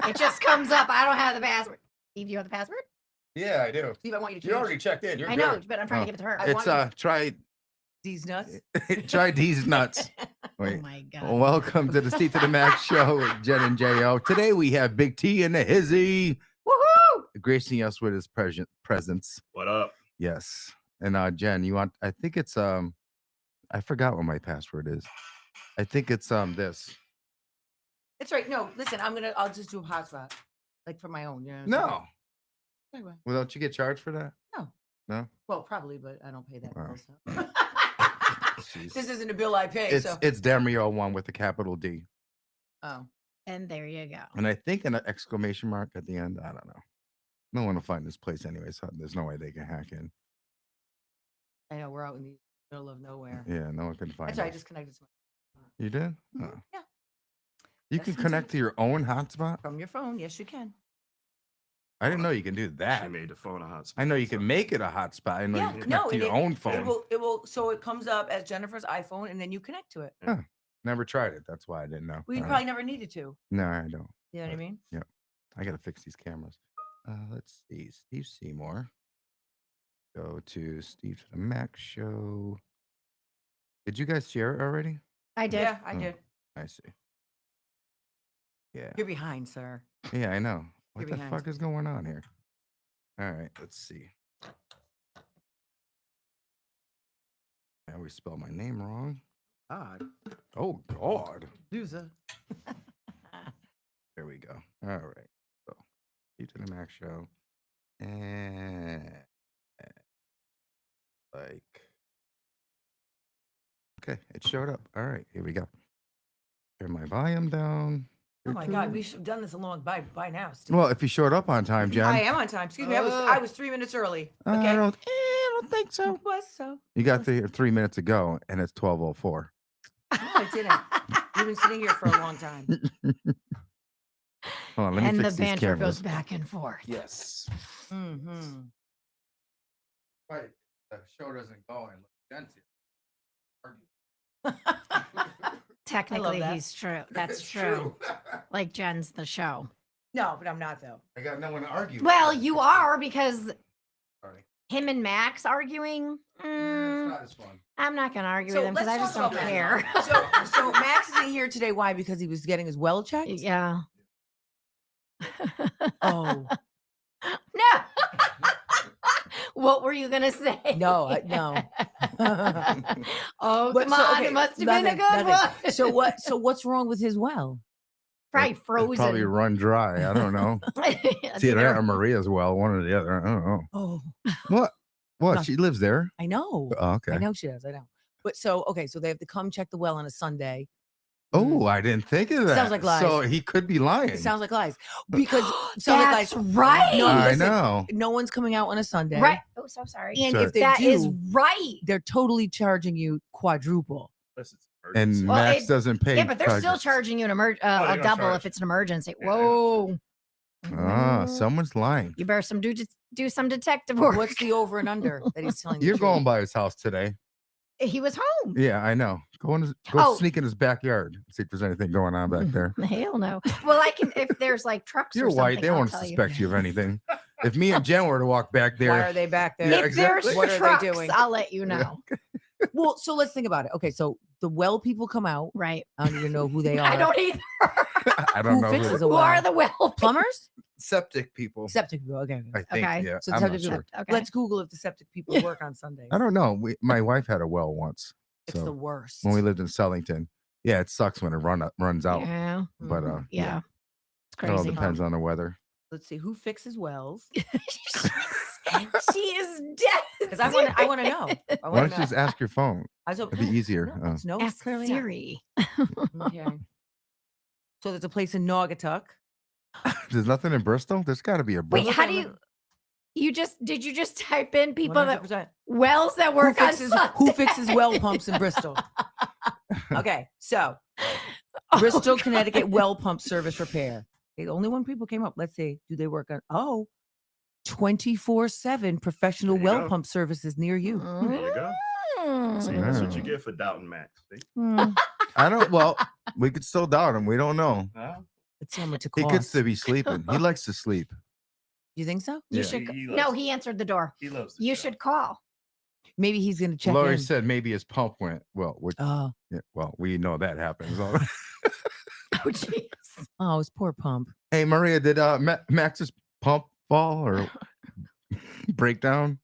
It just comes up. I don't have the password. Steve, you have the password? Yeah, I do. Steve, I want you to You already checked in. You're I know, good. but I'm trying to give it to her. I It's want try these nuts. try these nuts. Oh Wait. my God. Welcome to the Steve to the Max show with Jen and Jo. Today we have Big T and the Hizzy Woohoo! gracing us with his presence. What up? Yes. And Jen, you want? I think it's I forgot what my password is. I think it's this. It's right. No, listen, I'll just do a hotspot. Like for my own, you know. No. Anyway. Well, don't you get charged for that? No. No. Well, probably, but I don't pay that Wow. bill. So. Jeez. This isn't a bill I pay. It's so. it's Damario one with a capital D. Oh. And there you go. And I think an exclamation mark at the end. I don't know. No one will find this place anyway, so there's no way they can hack in. I know we're out in the middle of nowhere. Yeah, no one can find That's right. I us. just connected to You did? my. Oh. Yeah. You Yes, can indeed. connect to your own hotspot? From your phone. Yes, you can. I didn't know you can do She that. made the phone a hotspot. I know you can make it a hotspot. I know Yeah, you can connect no, to and your own phone. It will. So it comes up as Jennifer's iPhone, and then you connect to it. Never tried it. That's why I didn't know. Well, you All right. probably never needed to. No, I don't. You know what I Right. mean? I got to fix these cameras. Let's see. Steve Seymour. Go to Steve to the Max show. Did you guys share it already? I did. Yeah, I Oh. did. I see. Yeah. You're behind, sir. Yeah, I know. What You're the behind. fuck is going on here? All right, let's see. I always spell my name wrong. God, Oh, God. loser. There we go. All right. So, Steve to the Max show. And okay, it showed up. All right, here we go. Turn my volume down. Oh my God, we should have done this a long by now. Steve. Well, if you showed up on time, Jen. I am on time. Excuse me. I was 3 minutes early. Okay. I don't think so. It was so. You got there 3 minutes ago, and it's 12:04. No, I didn't. You've been sitting here for a long time. Hold on, let me And the fix these banter cameras. goes back and forth. Yes. Mm-hmm. Right. The show doesn't go and Jen's Technically, that. he's true. That's true. Like Jen's the show. No, but I'm not though. I got no one to argue. Well, with. you are because Sorry. him and Max arguing. It's not as fun. I'm not going to argue So with him because I let's just talk don't about care. So Max isn't here today. Why? Because he was getting his well checked. Yeah. Oh No. What were you going to say? no, no. Oh, But come so, on. okay, It must have been a nothing, good nothing. one. So what? So what's wrong with his well? Probably It's frozen. probably run dry. I don't know. It's See that either- or Maria's well, one or the other. I don't know. Oh, What? What? No. She lives there? I know. Oh, okay. I know she does. I know. But so okay, so they have to come check the well on a Sunday. Oh, I didn't think of that. Sounds like lies. So he could be lying. It sounds like lies because sounds like That's lies. right. No, I listen, know. No one's coming out on a Sunday. Right. Oh, so sorry. And Sorry. if they That do, is right. they're totally charging you quadruple. Unless it's And emergency. Well, Max it- doesn't pay. Yeah, but they're still charges. charging you a they double don't charge. if it's an emergency. Yeah, they don't Whoa. Ah, Whoa. someone's lying. You better do some detective work. What's the over and under that he's telling the You're truth? going by his house today. He was home. Yeah, I know. Go Oh. sneak in his backyard. See if there's anything going on back there. Hell no. Well, I can if there's like trucks You're or something. white. They I'll won't tell you. suspect you of anything. If me and Jen were to walk back Why there, are they back there? Yeah, If exactly. there's What are they trucks, doing? I'll let you Yeah. know. Well, so let's think about it. Okay, so the well people come out. Right. I don't even know who they are. I don't either. I don't Who know. fixes Who, a Who are well? the well Plumbers? septic people. Septic people. Okay. I think. Okay. Yeah. So I'm not septic people- sure. Okay. Let's Google if the septic people work on Sundays. I don't know. My wife had a well once. It's the So worst. when we lived in Sellington, yeah, it sucks when it runs out. Yeah. But Mhm. Yeah. It's it all crazy. depends on the weather. Let's see who fixes wells. She is dead. Because I want to know. I Why want don't to you know. just ask your phone? It'd It'd be easier. No, it's no, it's Ask clearly not. Siri. Okay. So there's a place in Naugatuck. There's nothing in Bristol. There's got to be a Wait, Bristol. how do you did you just type in people that 100%. wells that Who work on fixes, who fixes Sunday? well pumps in Bristol? Okay, so Bristol, Connecticut well pump service repair. Okay, only one people came up. Let's see. Do they work on 24/7 professional There you well go. pump services near you? There you go. See, Mm. that's what you Mm. get for doubting Max. See? Hmm. I don't. Well, we could still doubt him. We don't know. Huh? Let's see how much it He costs. gets to be sleeping. He likes to sleep. You think so? You Yeah, should. he No, loves he answered the door. He loves the You show. should call. Maybe he's gonna check Lori in. said maybe his pump went. Well, Oh, yeah, well, we know that happens. Oh, jeez. oh, his poor pump. Hey, Maria, did Max's pump fall or break down?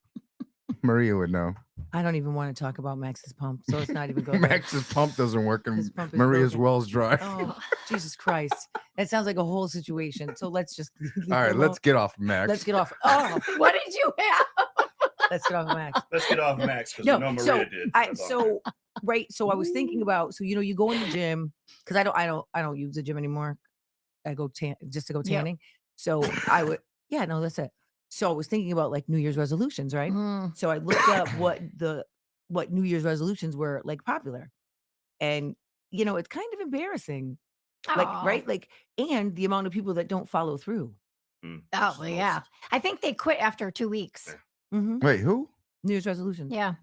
Maria would know. I don't even want to talk about Max's pump, so let's not even go there. Max's pump doesn't work His and pump is Maria's broken. well's dry. Oh, Jesus Christ. That sounds like a whole situation. So let's just leave All right, it let's alone. get off of Max. Let's get off. Oh, What did you have? let's get off of Max. Let's get off Max because No, we know Maria so did. I That's all. so right. So I was thinking about you go in the gym because I don't use the gym anymore. I go just to go Yep. tanning. So I would that's it. So I was thinking about like New Year's resolutions, right? Mm, So I looked up what New Year's resolutions were like popular, and it's kind of embarrassing, like aw. right, like and the amount of people that don't follow through. Mm, Oh, it's well, yeah. most- I think they quit after 2 weeks. Mm-hmm. Wait, who? New Year's resolutions. Yeah.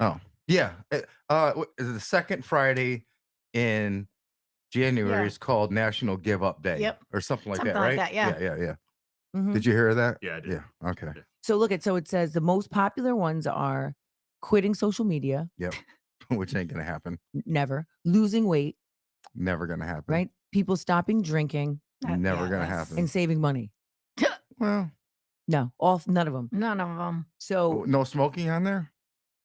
Oh, yeah. Is it the second Friday in January Yeah. is called National Give Up Day. Yep. Or something like Something that, like right? that, yeah. Yeah. Mhm. Did you hear that? Yeah, I did. Yeah. Okay. So so it says the most popular ones are quitting social media, Which ain't gonna happen. never, losing weight, Never gonna happen. right? People stopping drinking Never Yeah, gonna that's- happen. and saving money. Well, No, none of them. None of them. So no smoking on there?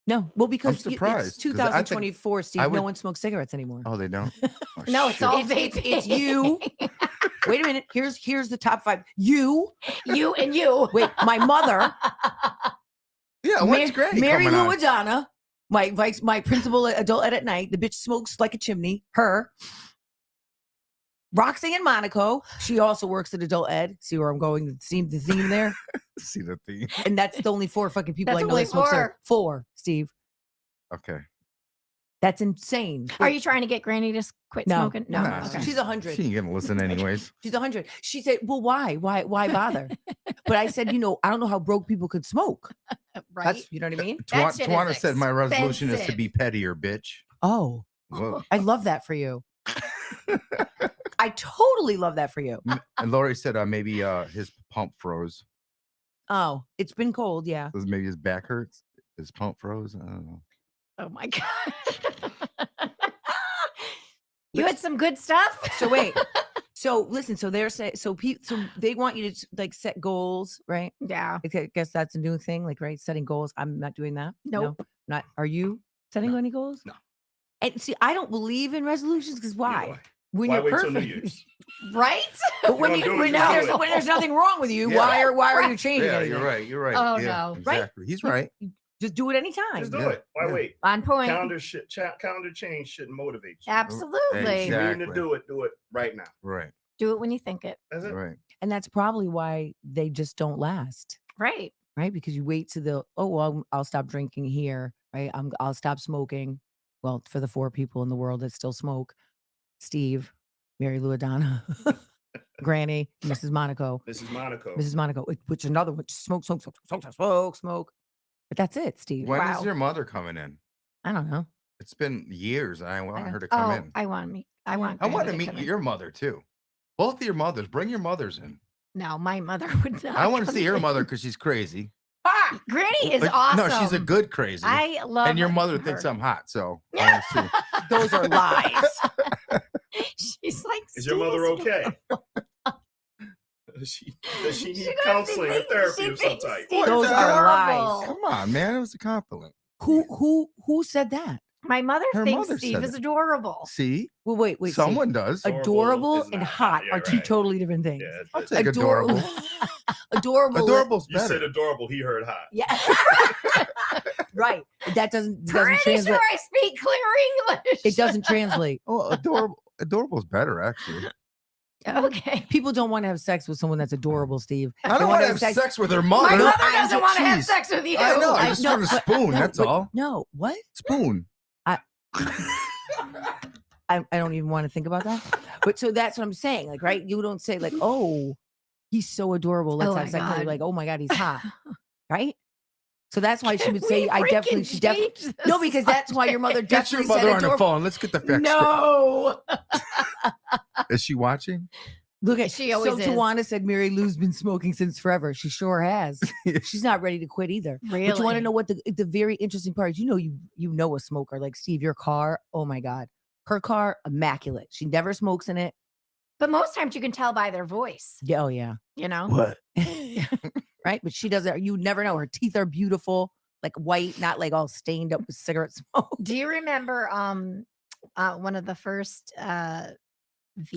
no, well, because surprised, it's 'cause I think 2024, Steve. I No would- one smokes cigarettes anymore. Oh, they don't? Oh, No, it's shit. all It's you. Wait a minute. Here's the top 5. You. you and you. Wait, my mother, Yeah, what's great? Mary coming on? Louadonna, my principal at Adult Ed at Night. The bitch smokes like a chimney. Her. Roxanne Monaco. She also works at Adult Ed. See where I'm going? See the theme there? See the thing. And that's the only 4 fucking people That's I know only that smoke cigarettes. 4. 4, Steve. Okay. That's insane. Are you trying to get Granny to quit No, smoking? No. Nah, Okay. She's 100. She ain't gonna listen anyways. She's 100. She said, "Well, why bother?" But I said, I don't know how broke people could smoke. Right. That's you know what I mean? That shit is Tawana said my resolution is to expensive. be pettier, bitch. Oh, Whoa. I love that for you. I totally love that for you. And Lori said maybe his pump froze. Oh, it's been cold, yeah. Maybe his back hurts. His pump froze. I don't know. Oh my God. You had some good stuff. So wait. So listen, so they're saying so they want you to like set goals, right? Yeah. I guess that's a new thing, like right, setting goals. I'm not doing that. Nope. No, not. Are you setting No. any goals? No. And see, I don't believe in resolutions because why? Neither When Why you're wait till New perfect, Year's? Right? but when, Don't you, do it, when, just do there's, it. when there's nothing wrong with you, Yeah. why are you changing Yeah, anything? you're right. You're right. Oh, yeah, no. Right? Exactly. He's right. Just do it anytime. Just do Yeah, it. Why yeah. wait? On point. Calendar change shouldn't motivate you. Absolutely. If you need to Exactly. do it right now. Right. Do it when you think it. That's it. Right. And that's probably why they just don't last, Right. right? Because you wait to I'll stop drinking here, right? I'll stop smoking. Well, for the 4 people in the world that still smoke, Steve, Mary Louadonna, Granny, Mrs. Monaco, This is Monaco. Mrs. Monaco, which another one, just smoke. But that's it, Steve. When is Wow. your mother coming in? I don't know. It's been years. And I want know. her to come Oh, in. I want to meet. I want. I want Granny to come meet in. your mother too. Both of your mothers. Bring your mothers in. No, my mother would not. I want to come see her in. mother because she's crazy. Ah, Granny is But awesome. No, she's a good crazy. I love. and your mother her. thinks I'm hot. So I wanna see. Those are lies. She's like. Is your mother okay? Does she need She doesn't counseling or think- therapy she of some thinks type? Steve's Those are lies. adorable. Come on, man. It was a compliment. Who said that? My mother Her thinks mother Steve said is it. adorable. See, Well, wait. Steve. someone does. Adorable Adorable is and not hot hot, yeah, are 2 right. totally different things. Yeah, I'll that's- take adorable. Adorable. Adorable's you said better. adorable. He heard hot. Yeah. Right. That doesn't Pretty translate. sure I speak clear English. It doesn't translate. Oh, adorable's better actually. Okay. People don't want to have sex with someone that's adorable, Steve. I They don't wanna want to have sex with her My mother. mother I- doesn't want to have Jeez. sex with you. I know. I I- just no, want a but- spoon. no, That's but- all. No, what? Spoon. I don't even want to think about that. But so that's what I'm saying. Like, right? You don't say like, oh, he's so adorable. Let's Oh have my sex. No, you're God. like, oh my God, he's hot. Right? So that's why she Can would say, we I definitely, freaking she definitely. change the No, because that's why your mother Get your definitely mother said on the adorable. phone. Let's get the facts. No. Is she watching? Look at She always so is. Tawana said Mary Lou's been smoking since forever. She sure has. She's not ready to quit either. Really? But you want to know what the very interesting part is? You know a smoker like Steve. Your car, oh my god, her car immaculate. She never smokes in it. But most times you can tell by their voice, Yeah, oh yeah, you know? What? right. But she doesn't. You never know. Her teeth are beautiful, like white, not like all stained up with cigarette smoke. Do you remember one of the first VJs?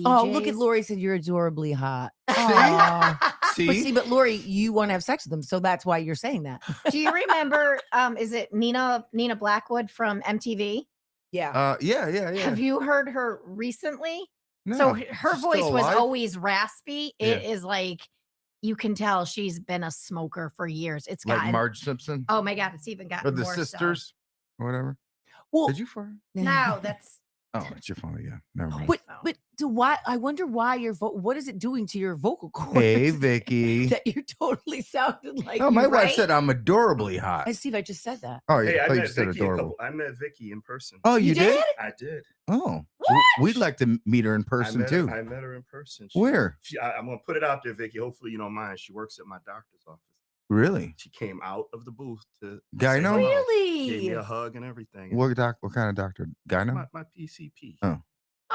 Oh, look at Lori said you're adorably hot. Aw. See? But Lori, you want to have sex with them, so that's why you're saying that. Do you remember is it Nina Blackwood from MTV? Yeah. Yeah. Have you heard her recently? No, So her she's voice still was alive? always raspy. It Yeah. is like you can tell she's been a smoker for years. It's like gotten Marge Simpson oh my god, it's even or gotten the more so. sisters or whatever. Well, Did you fart? No, that's Oh, it's your phone again. Never mind. But phone. but do why? I wonder why your what is it doing to your vocal cords? Hey, Vicky. that you totally sounded like. Oh, my you, wife right? said I'm adorably hot. Hey, Steve, I just said that. Oh, yeah. Hey, I I thought you met said Vicky adorable. I met Vicky in person. Oh, you did? I did. Oh, What? we'd like to meet her in I person met too. Her, I met her in person. Where? I'm gonna put it out there, Vicky. Hopefully you don't mind. She works at my doctor's office. Really? She came out of the booth to Guy say know? hello. really Gave me a hug and everything. What kind of doctor? Gyno? My PCP. Oh.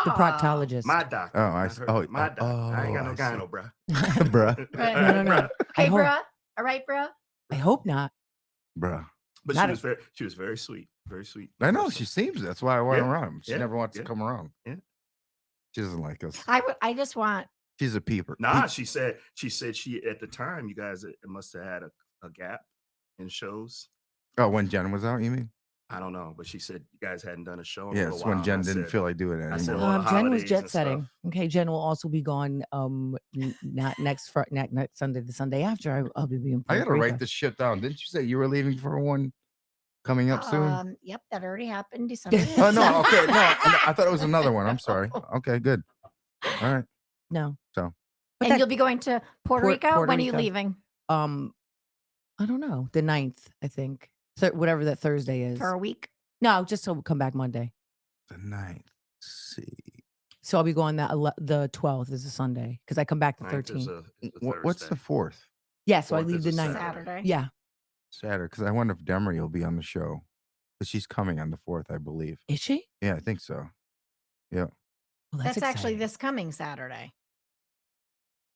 The Aw. proctologist. My doctor. Oh, I not see. her, Oh, my doctor. I ain't got no I see. gyno, bruh. Bruh. No. Hey, I hope- bruh. All right, bruh. I hope not. Bruh. But Not she was very sweet. Very sweet. I know person. she seems. That's why I want Yeah, around. She yeah, never wants yeah, to come around. yeah. She doesn't like us. I just want She's a peeper. Nah, she said she at the time you guys must have had a gap in shows. Oh, when Jen was out, you mean? I don't know, but she said you guys hadn't done a show in a Yes, little when while. Jen I didn't said- feel like doing it I said, anymore. well, Jen was holidays jet and setting. stuff. Okay, Jen will also be gone. Not next next Sunday. The Sunday after, I'll be in. I Puerto gotta write Rico. this shit down. Didn't you say you were leaving for one coming up soon? Yep, that already happened December. Oh no, okay, no, I thought it was another one. I'm sorry. Okay, good. All right. No. So. But And that- you'll be going to Puerto Rico? Puerto When are you Rico. leaving? I don't know. The 9th, I think. Whatever that Thursday is. For a week? No, just to come back Monday. The 9th. See. So I'll be going the 12th is a Sunday because I come back the 9th is 13th. a What's the Thursday. 4th? Yeah, so I 4th leave is the a 9th. Saturday. Yeah. Saturday. Because I wonder if Demery will be on the show. Because she's coming on the 4th, I believe. Is she? Yeah, I think so. Yeah. Well, That's actually exciting. this coming Saturday.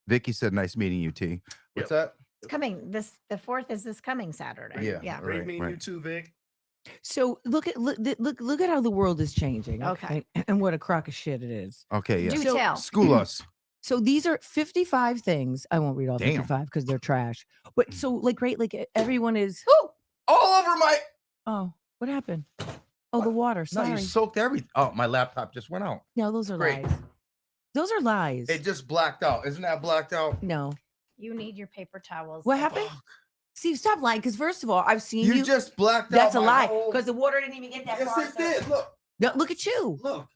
Vicky said, "Nice meeting you, T." What's that? It's coming. The 4th is this coming Saturday. Yeah. Yeah. Great Right, meeting you right. too, Vic. So look at how the world is changing. Okay. And what a crock of shit it is. Okay, yeah. Do So- tell. School us. So these are 55 things. I won't read all Damn. 55 because they're trash. But so like everyone is Ooh, All over my. oh, what happened? Oh, the water. No, Sorry. you soaked everything. Oh, my laptop just went out. No, those are Great. lies. Those are lies. It just blacked out. Isn't that blacked out? No. you need your paper towels. What I happened? think. Steve, stop lying. Because first of all, I've seen You you. just blacked out. That's a my lie. whole- Because the water didn't even get that Yes, far. it did. Look. No, look at you. Look.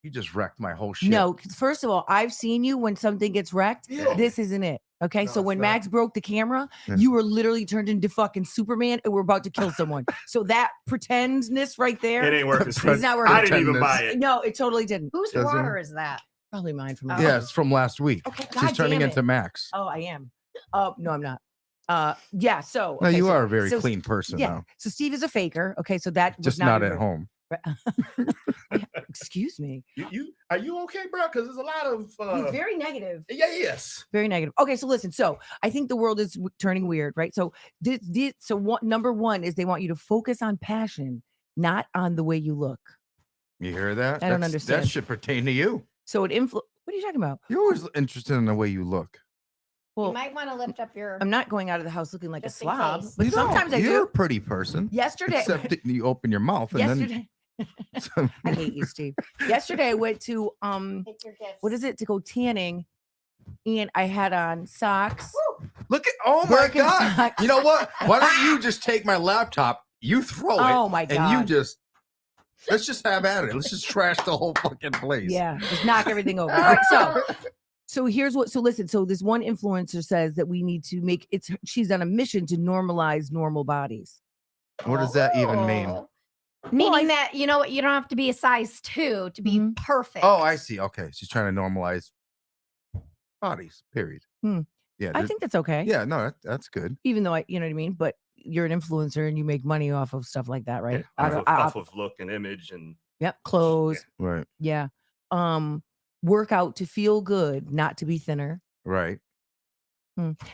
You just wrecked my whole shit. No, 'cause first of all, I've seen you when something gets wrecked. Yeah. This isn't it. Okay. No, So it's when not. Max broke the camera, Yeah. you were literally turned into fucking Superman and we're about to kill someone. So that pretendness right there. It ain't working. It's It's not I working. didn't even Pretendness. buy it. No, it totally didn't. Whose Doesn't- water is that? Probably mine from Oh. last Yeah, week. it's from last week. Okay. She's God turning damn into it. Max. Oh, I am. No, I'm not. Yeah. So No, okay, you so- are a very so- clean person Yeah. now. So Steve is a faker. Okay. So that was Just not your- at home. Excuse me. You are you okay, bro? Because there's a lot of He's very negative. yes. Very negative. Okay, so listen. So I think the world is turning weird, right? So number one is they want you to focus on passion, not on the way you look. You hear that? I don't That understand. should pertain to you. So it What are you talking about? You're always interested in the way you look. Well, You might want to lift up your. I'm not going out of the house looking like Just a in slob, case. but You don't. sometimes I You're a do. pretty person. Yesterday, Except that you open your mouth and yesterday, then. I hate you, Steve. Yesterday I went to Take your gifts. what is it to go tanning, and I had on socks. Look at oh my god! Birkenstocks. You know what? Why don't you just take my laptop? You throw it, Oh my and you god! just let's just have at it. Let's just trash the whole fucking place. Yeah, just knock everything over. All right, so here's what. So listen. So this one influencer says that we need to make it's. She's on a mission to normalize normal bodies. What does that even mean? Oh. Meaning Well, I- that you know what, you don't have to be a size 2 to be Mhm. perfect. Oh, I see. Okay, she's trying to normalize bodies. Period. Hmm. Yeah. I think that's okay. Yeah. No, that's good. Even though you know what I mean, but you're an influencer and you make money off of stuff like that, right? Yeah, off of look and image and Yep, clothes. Right. Yeah. Work out to feel good, not to be thinner. Right.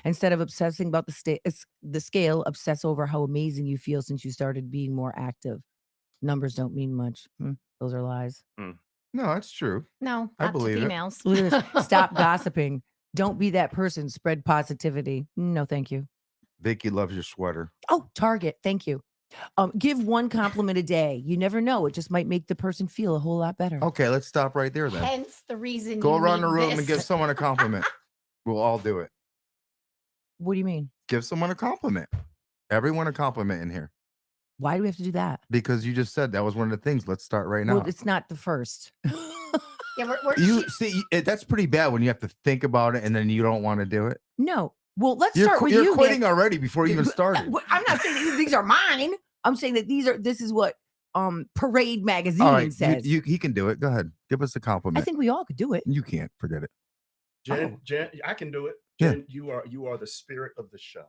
Instead of obsessing about the scale, obsess over how amazing you feel since you started being more active. Numbers don't mean much. Those are lies. No, that's true. No, I not to believe it. females. Look at this. Stop gossiping. Don't be that person. Spread positivity. No, thank you. Vicky loves your sweater. Oh, Target. Thank you. Give one compliment a day. You never know. It just might make the person feel a whole lot better. Okay, let's stop right there then. Hence the reason Go you around the need room and this. give someone a compliment. We'll all do it. What do you mean? Give someone a compliment. Everyone a compliment in here. Why do we have to do that? Because you just said that was one of the things. Let's start right now. Well, it's not the first. Yeah, we're You see, that's pretty bad when you have to think about it and then you don't want to do it. No. Well, let's You're, start with you're you. quitting man. already before you even started. I'm not saying that these are mine. I'm saying that this is what Parade magazine All right, says. he can do it. Go ahead, give us a I compliment. think we all could do it. You can't forget it. Jen, I can do it. Yeah. Jen, you are the spirit of the show.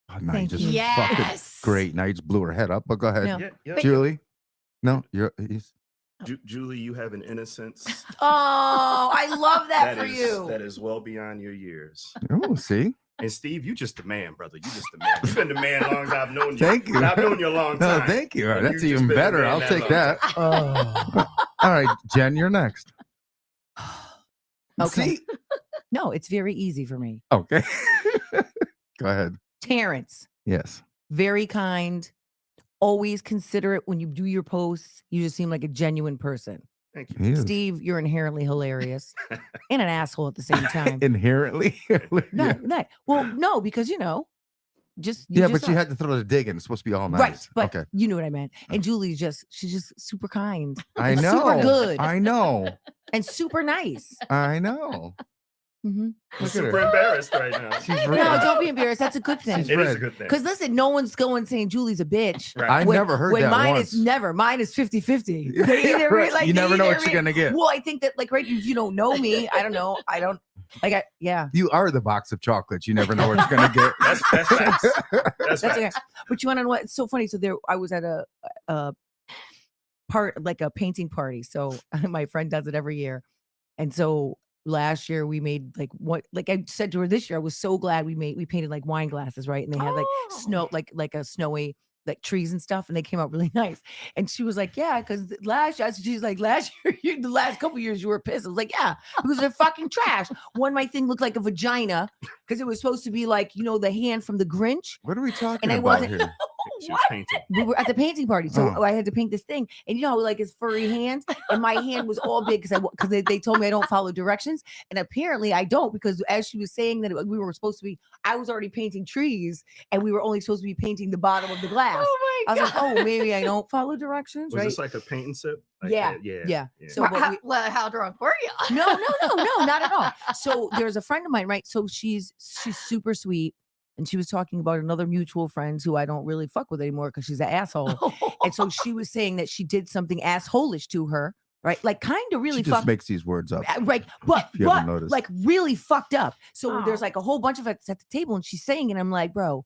Oh, now Thank you just you. fucking Yes. great. Now you just blew her head up. But go ahead, No. Yeah. Julie. No, he's Julie, you have an innocence Oh, I love that, for is you. that is well beyond your years. oh, see. And Steve, you just the man, brother. You just the man. You've been the man long as I've known you. Thank you. And I've known you a long No, time. thank you. And That's you've just even been the better. man I'll that take long that. Oh. All right, Jen, you're next. Okay. See? No, it's very easy for me. Okay. Go ahead. Terrence, Yes. very kind, always considerate when you do your posts. You just seem like a genuine person. Thank you. He is. Steve, you're inherently hilarious and an asshole at the same time. Inherently. No, no. Well, no, because just Yeah, just but you are. had to throw the dig in. It's supposed to be all nice. Right, but okay. you know what I meant. And Julie's she's just super kind I and know. super good I know. and super nice. I know. Mm-hmm. I'm Look at super her. embarrassed right now. She's No, red. don't be embarrassed. That's a good thing. She's It is red. a good thing. Because listen, no one's going saying Julie's a bitch. Right. I never heard when that mine once. is never. Mine is 50-50. Yeah, They either right. like You they never know either what you're gonna get. Well, I think that right, if you don't know me, I don't know. I don't yeah. You are the box of chocolates. You never know what you're gonna get. That's facts. That's That's okay. facts. But you want to know what? It's so funny. So I was at a painting party. So my friend does it every year, and so last year we made like I said to her this year, I was so glad we painted like wine glasses, right? And they had like snow, like a snowy like trees and stuff, and they came out really nice. And she was like, yeah, because last year, she's like, last year, the last couple years you were pissed. I was like, yeah, because they're fucking trash. One, my thing looked like a vagina because it was supposed to be like, the hand from the Grinch. What are we talking And I about wasn't- here? She was painting. We were at the painting party, so Oh. I had to paint this thing, and how like his furry hand, and my hand was all big because they told me I don't follow directions, and apparently I don't, because as she was saying that we were supposed to be, I was already painting trees, and we were only supposed to be painting the bottom of the glass. Oh I my was god. like, oh, maybe I don't follow directions, Was right? this like a paint and sip? Like Yeah, that? Yeah. yeah. So Well, but we- how drunk were you? no, not at all. So there's a friend of mine, right? So she's super sweet. And she was talking about another mutual friend who I don't really fuck with anymore because she's an asshole. And so she was saying that she did something assholish to her, right? Like kind of really She just fucked. makes these words up. Right, but If you haven't noticed. like really fucked up. So there's Oh. like a whole bunch of us at the table, and she's saying, and I'm like, bro,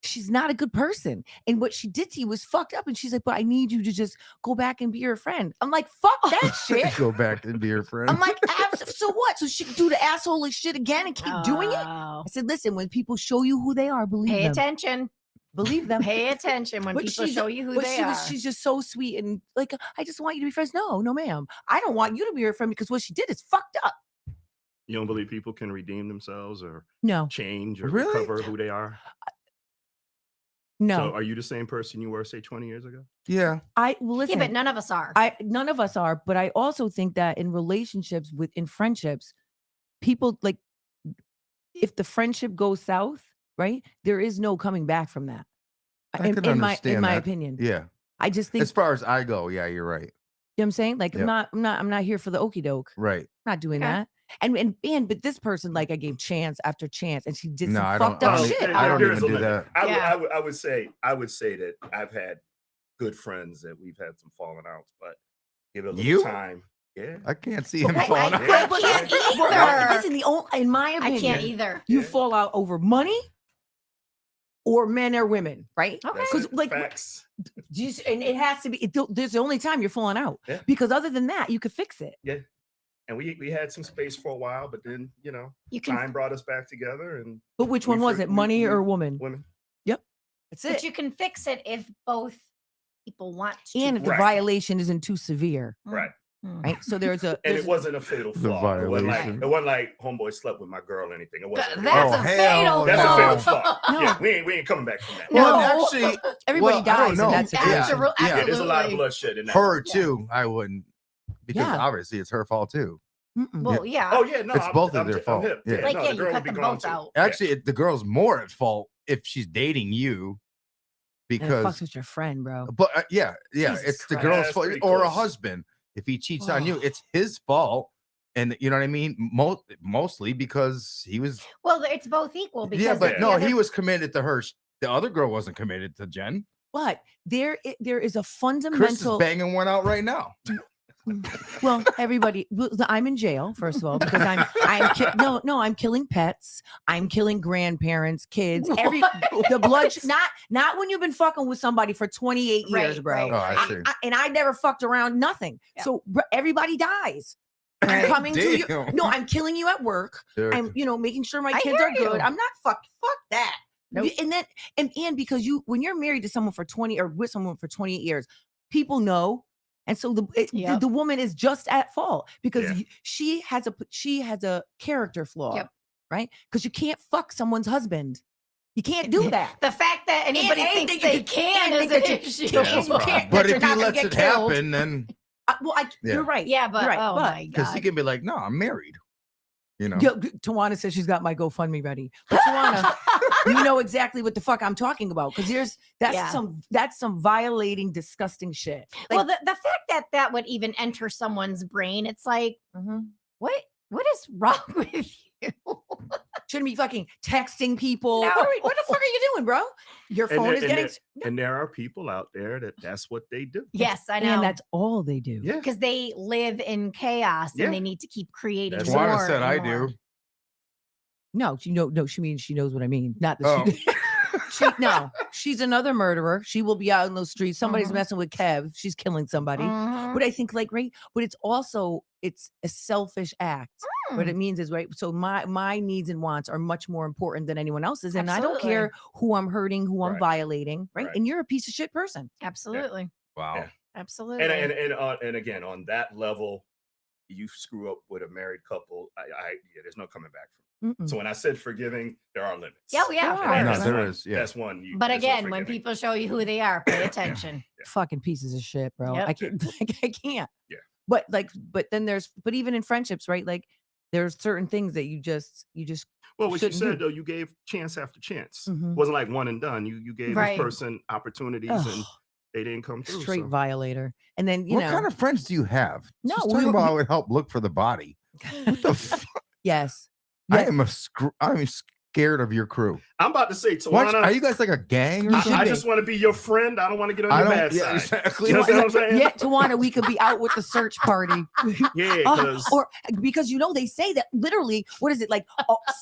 she's not a good person. And what she did to you was fucked up. And she's like, but I need you to just go back and be her friend. I'm like, fuck that shit. Go back and be your friend. I'm like, so what? So she can do the asshole shit again and keep doing it? Oh. I said, listen, when people show you who they are, believe Pay them. attention. Believe them. Pay attention when But people she's- show you who But they are. she's just so sweet and like, I just want you to be friends. No, ma'am. I don't want you to be her friend because what she did is fucked up. You don't believe people can redeem themselves or No, change or Really? recover who they are? no. So are you the same person you were, say, 20 years ago? yeah. Well, yeah, listen. but none of us are. None of us are, but I also think that in relationships in friendships, people like if the friendship goes south, right? There is no coming back from that. I can in my understand that. opinion. Yeah. I just think As far as I go, yeah, you're right. you know what I'm saying? Like Yep. I'm not here for the okey doke. Right. I'm not doing Okay. that. But this person, like I gave chance after chance and she did No, some I don't- fucked I up don't- shit. I don't There even is a do limit. that. Yeah. I would say that I've had good friends that we've had some falling outs, but give it a little You? time. Yeah. I can't see him I- falling I- out. Yeah. But can't well, either. listen, in my I opinion, can't either. you Yeah. fall out over money or men or women, right? Okay. That's 'Cause, it. like, Facts. And it has to be. There's the only time you're falling out. Yeah. Because other than that, you could fix it. And we had some space for a while, but then You can, time brought us back together, and But which We one was fr- it, we- money we- or woman? women. That's but it. you can fix it if both people want to. And if the Right. violation isn't too severe, Right. Mm. right? So there's a. And there's it wasn't a fatal The flaw. It wasn't violation. like homeboy slept with my girl or anything. It wasn't. That's Oh, a hell fatal That's flaw. a fatal flaw. No. Yeah, we ain't coming back from that. No. Well, actually, everybody well, I don't dies know. in that situation. Absolutely. Yeah, there's a lot of Absolutely. bloodshed in that. her Yeah. too. I wouldn't, because Yeah. obviously it's her fault too. Mm-mm. Well, yeah. Oh yeah, no, It's both of their I'm fault. hip. Yeah. Like, no, yeah, the you girl cut would be them gone both too. out. Yeah. Actually, the girl's more at fault if she's dating you, And it because. fucks with your friend, bro. But yeah, Jesus it's the Christ. girl's That's fault pretty or a close. husband. If he cheats on you, Oh. it's his fault, and you know what I mean. Mostly because he was. Well, it's both equal because Yeah, but the no, other- he was committed to her. The other girl wasn't committed to Jen. But there is a Chris is fundamental. banging one out right now. Well, everybody, I'm in jail first of all because I'm killing pets. I'm killing grandparents, kids. The blood. Not when you've been fucking with somebody for 28 years, Right, bro. right, Oh, I see. And I never fucked around. Nothing. Yeah. So everybody dies. I'm Right. coming to you. Damn. No, I'm killing you at work. There- I'm, making sure my I kids hear are good. you. I'm not fuck that. Nope. And then and because when you're married to someone for 20 or with someone for 28 years, people know. And so Yep. the woman is just at fault because Yeah. she has a character flaw, Yep. right? Because you can't fuck someone's husband. You can't do that. the fact that anybody And thinks think they you can and is think an that issue. you Yeah, that's you right. can't. But that if you're he not gonna lets get it killed. happen, then Yeah. You're right. Yeah, but you're right. oh but my because he god. can be like, "No, I'm married." You know. Tawana says she's got my GoFundMe ready. But Tawana, you know exactly what the fuck I'm talking about because that's Yeah. some violating, disgusting shit. Well, the fact that would even enter someone's brain, it's like, Mhm. what is wrong with you? Shouldn't be fucking texting people. No. What the fuck are you doing, bro? Your And phone there- is and getting. And there are people out there that's what they do. Yes, I And know. that's all they do. Yeah. Because they live in chaos Yeah. and they need to keep creating That's more. Tawana said, and "I more. do." No, she means she knows what I mean. Not that Oh. no, she's another murderer. She will be out in those streets. Somebody's Mhm. messing with Kev. She's killing somebody. Mhm. But I think right, but it's a selfish act. What Mm. it means is right. So my needs and wants are much more important than anyone else's. And I don't Absolutely. care who I'm hurting, who I'm Right. violating, right? Right. And you're a piece of shit person. Absolutely. Wow. Yeah. Absolutely. And again, on that level, you screw up with a married couple. There's no coming back from. Mm-mm. So when I said forgiving, there are limits. Yeah, well, yeah, of There are. And course. No, that's there one- is, yeah. That's one. But there's no again, when forgiving. people show you who they are, pay attention. Fucking pieces of shit, bro. Yep. I can't. I can't. Yeah. But then but even in friendships, right? Like there's certain things that you just Well, what you shouldn't said do. though, you gave chance after chance. Mhm. It wasn't like one and done. You gave Right. this person opportunities and Ugh, they didn't come through. straight so. violator. And then What kind of friends do you have? No, She's we talking were- about I would help look for the body. What the fuck? yes. I Yeah. am I'm scared of your crew. I'm about to say, What? Tawana, Are you guys like a gang? Or You I, should I be. just want to be your friend. I don't want to get on I your don't. bad Yeah, side. exactly. You know what I'm saying? Yeah, Tawana, we could be out with the search party. Yeah, Uh, because or because they say that literally, what is it like?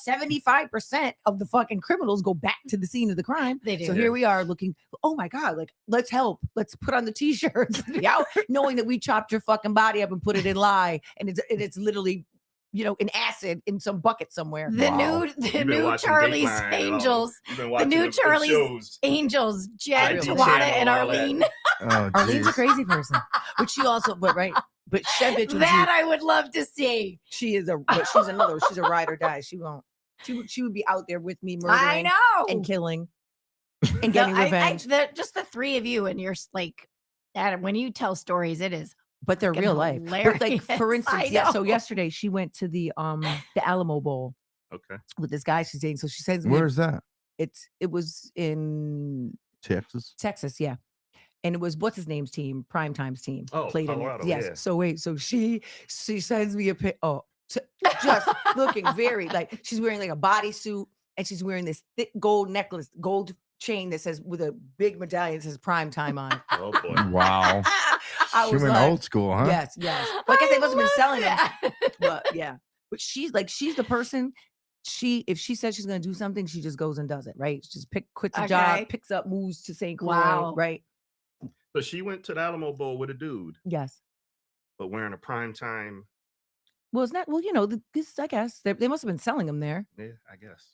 75% of the fucking criminals go back to the scene of the crime. They do. So here we are looking. Oh my god! Like let's help. Let's put on the t-shirts. Be out, knowing that we chopped your fucking body up and put it in lye, and it's literally, in acid in some bucket somewhere. The Wow. new You've been new watching Charlie's Dateline and all. Angels. You've been The watching new them Charlie's shows. Angels, Jen, ID Tawana, channel and and all that. Arlene. Oh, Arlene's a geez. crazy person, but she also, but that bitch was That I would love to see. she's a ride or die. She won't. She would be out there with me I murdering know. and killing and No, getting revenge. just the three of you, and you're like, Adam, when you tell stories, it is But they're fucking real life. But like for hilarious. I instance, so know. yesterday she went to the Alamo Bowl Okay. with this guy she's dating. So she sends me Where's that? it was in Texas. Texas, yeah. And it was what's his name's team, Primetime's team. Oh, played in Colorado, it. Yes. yeah. So wait, so she sends me a pic. Oh, just looking very like she's wearing like a bodysuit and she's wearing this thick gold necklace, gold chain that says with a big medallion that says prime time on it. Oh boy. Wow. I She was went like, old school, huh? yes, yes. Like I guess they must have been love selling them, that. but yeah. But she's the person. If she says she's gonna do something, she just goes and does it. Right? She just quits a Okay. job, picks up, moves to St. Croix. Wow. Right? So she went to the Alamo Bowl with a dude, Yes. but wearing a prime time. Well, it's not. Well, this. I guess they must have been selling them there. Yeah, I guess.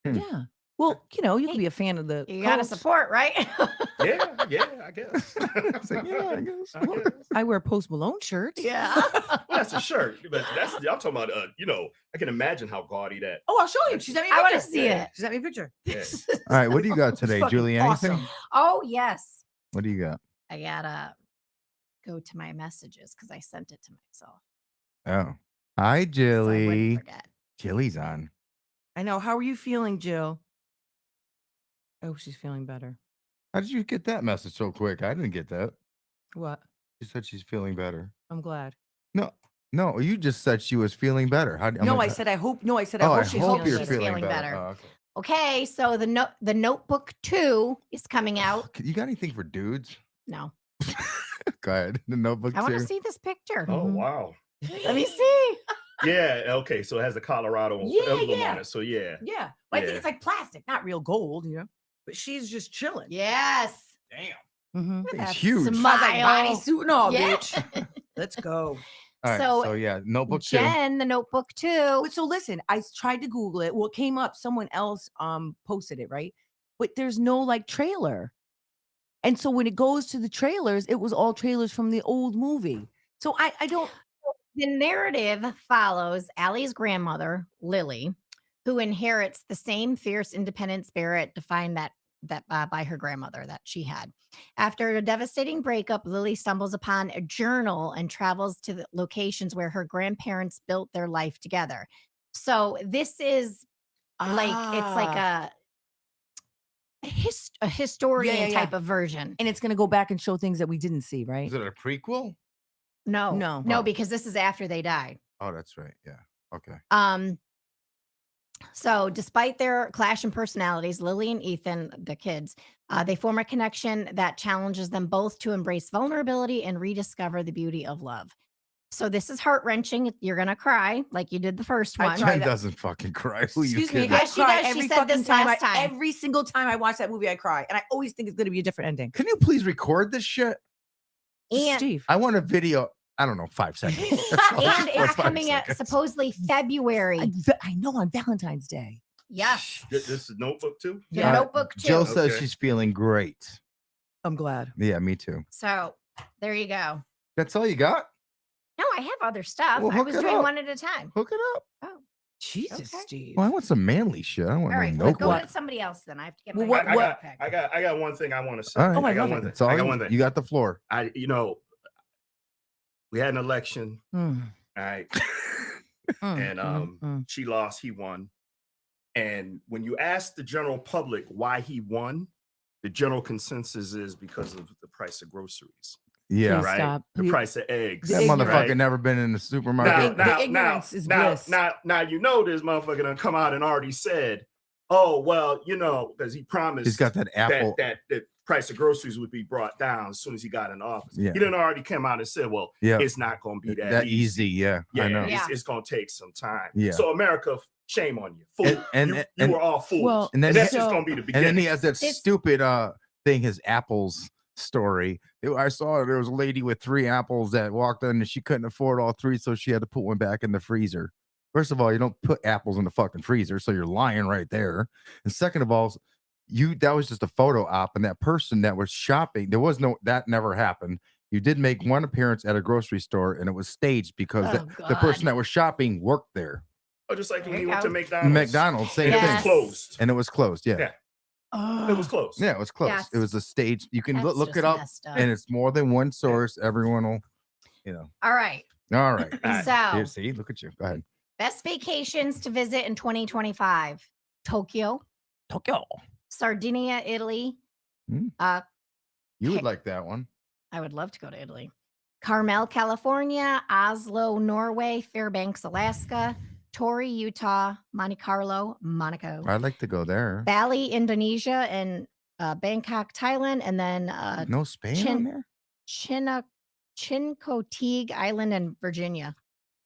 Hmm. Yeah. Well, you Hey, can be a fan of the. You gotta Colts. support, right? Yeah, I guess. It's like, yeah, I guess. I guess. I wear Post Malone shirts. Yeah. Well, that's a shirt, but I'm talking about. I can imagine how gaudy that. Oh, I'll show you. She sent me a I picture. want to see Yeah. it. She sent me a picture. Yeah. All right, what do you got It's today, fucking Julie? Anything? awesome. Oh, yes. What do you got? I gotta go to my messages because I sent it to myself. Oh, hi, So I Jilly. wouldn't forget. Jilly's on. I know. How are you feeling, Jill? Oh, she's feeling better. How did you get that message so quick? I didn't get that. What? She said she's feeling better. I'm glad. No, you just said she was feeling better. How? No, I said I hope. No, I said Oh, I I hope she's hope feeling you're better. feeling feeling better. better. Oh, okay. Okay, so the Notebook 2 is coming out. You got anything for dudes? No, Go ahead. The Notebook I want to too. see this picture. Oh Mhm. wow. Let me see. Yeah. Okay. So it has the Colorado Yeah, emblem yeah. on it. So yeah. Yeah, but I think Yeah. it's like plastic, not real gold. But she's just chilling. Yes. Damn. Mm-hmm. Look at Thing's that huge. Smells like smile. bodysuit and all, Yeah. bitch. Let's go. All right. So, So yeah, Notebook too. Jen, the Notebook 2. So listen, I tried to Google it. Well, it came up. Someone else posted it, right? But there's no like trailer. And so when it goes to the trailers, it was all trailers from the old movie. So I don't. The narrative follows Allie's grandmother, Lily, who inherits the same fierce, independent spirit defined by her grandmother that she had. After a devastating breakup, Lily stumbles upon a journal and travels to the locations where her grandparents built their life together. So this is it's like a historian yeah. type of version. And it's gonna go back and show things that we didn't see, right? Is it a prequel? No, Oh. because this is after they died. Oh, that's right. Yeah. Okay. So despite their clash in personalities, Lily and Ethan, the kids, they form a connection that challenges them both to embrace vulnerability and rediscover the beauty of love. So this is heart-wrenching. You're gonna cry like you did the first I one. tried Jen that. doesn't fucking cry. Who you Excuse me. kidding? I Yes, she cry does. She every said fucking this time. last time. Every single time I watch that movie, I cry, and I always think it's gonna be a different ending. Can you please record this shit? And Steve. I want a video. I don't know, 5 seconds. That's all. and Just it's 5 coming out seconds. supposedly February. I know on Valentine's Day. Yes. This is Notebook too. The Uh, Notebook 2. Jill says Okay. she's feeling great. I'm glad. Yeah, me too. So there you go. That's all you got? No, I have other stuff. Well, I hook was it doing up. one at a time. Hook it up. Oh, Jesus, Okay. Steve. Well, I want some manly shit. I don't want all no right. Let's go notebook. to somebody else then. I have to get Well, my what- backpack. I got one thing I want to say. All right. Oh, I I got love one it. thing. That's all I got you, one thing. you got the floor. We had an election. Mm, All right. mm, And she lost, he won. And when you ask the general public why he won, the general consensus is because of the price of groceries, Yeah. Please right? stop. The The- price of eggs. That The motherfucker right? never been in the supermarket. The ignorance is bliss. Now you know this motherfucker done come out and already said, oh well, because he promised He's got that apple. that the price of groceries would be brought down as soon as he got in office. Yeah. He didn't already come out and said, well, Yeah. it's not going to be that easy. Yeah. Yeah, I know. Yeah. it's going to take some time. Yeah. So America, shame on you, fool. And- you were all fools. Well, And then that's so- just going to be the And beginning. then he has that This- stupid thing, his apples story. I saw there was a lady with 3 apples that walked in and she couldn't afford all 3, so she had to put one back in the freezer. First of all, you don't put apples in the fucking freezer, so you're lying right there. And second of all, that was just a photo op, and that person that was shopping, that never happened. You did make one appearance at a grocery store, and it was staged because Oh, the person God. that was shopping worked there. Oh, just like There when you you went go. to McDonald's. McDonald's, same And it was Yes. thing. closed. And it was closed. Yeah. Yeah. It was closed. Yeah, it was close. That's- It was a stage. You can That's look just it up, messed up. and it's more than one source. Everyone will, All right. All right. Alright. So Here, see, look at you. Go ahead. best vacations to visit in 2025: Tokyo, Tokyo. Sardinia, Italy. Hmm. You would like that one. I would love to go to Italy. Carmel, California, Oslo, Norway, Fairbanks, Alaska, Torrey, Utah, Monte Carlo, Monaco, I'd like to go there. Bali, Indonesia, and Bangkok, Thailand, and then No Spain Chin- on there? Chincoteague Island and Virginia.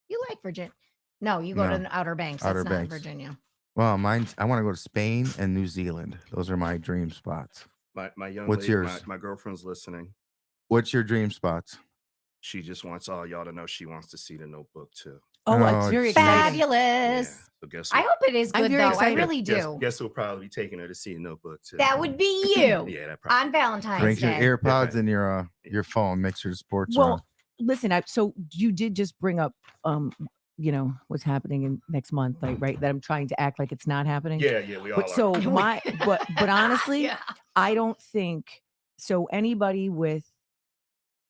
You like Virginia? No, you go to No. the Outer Banks. Outer That's not Banks. Virginia. Well, mine's I want to go to Spain and New Zealand. Those are my dream spots. My young What's lady, yours? My girlfriend's listening. What's your dream spots? She just wants all y'all to know she wants to see the Notebook too. Oh, Oh, it's very geez. exciting. Fabulous. So guess I what? hope it is I'm good very though. I excited. really Guess, do. guess who'll probably be taking her to see the Notebook too? That would be you Yeah, that probably. on Valentine's Bring your Day. AirPods right. and your phone. Make sure the sports are on. Well, listen, so you did just bring up, what's happening in next month, like, right? That I'm trying to act like it's not happening. Yeah, we all But are. so but honestly, Yeah. I don't think so. Anybody with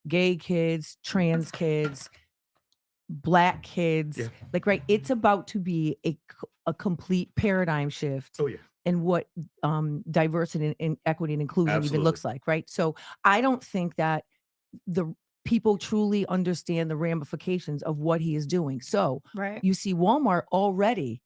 gay kids, trans kids, black kids, Yeah. like, right? It's about to be a complete paradigm shift Oh yeah. in what diversity and equity and inclusion even Absolutely. looks like, right? So I don't think that the people truly understand the ramifications of what he is doing. So Right. you see Walmart already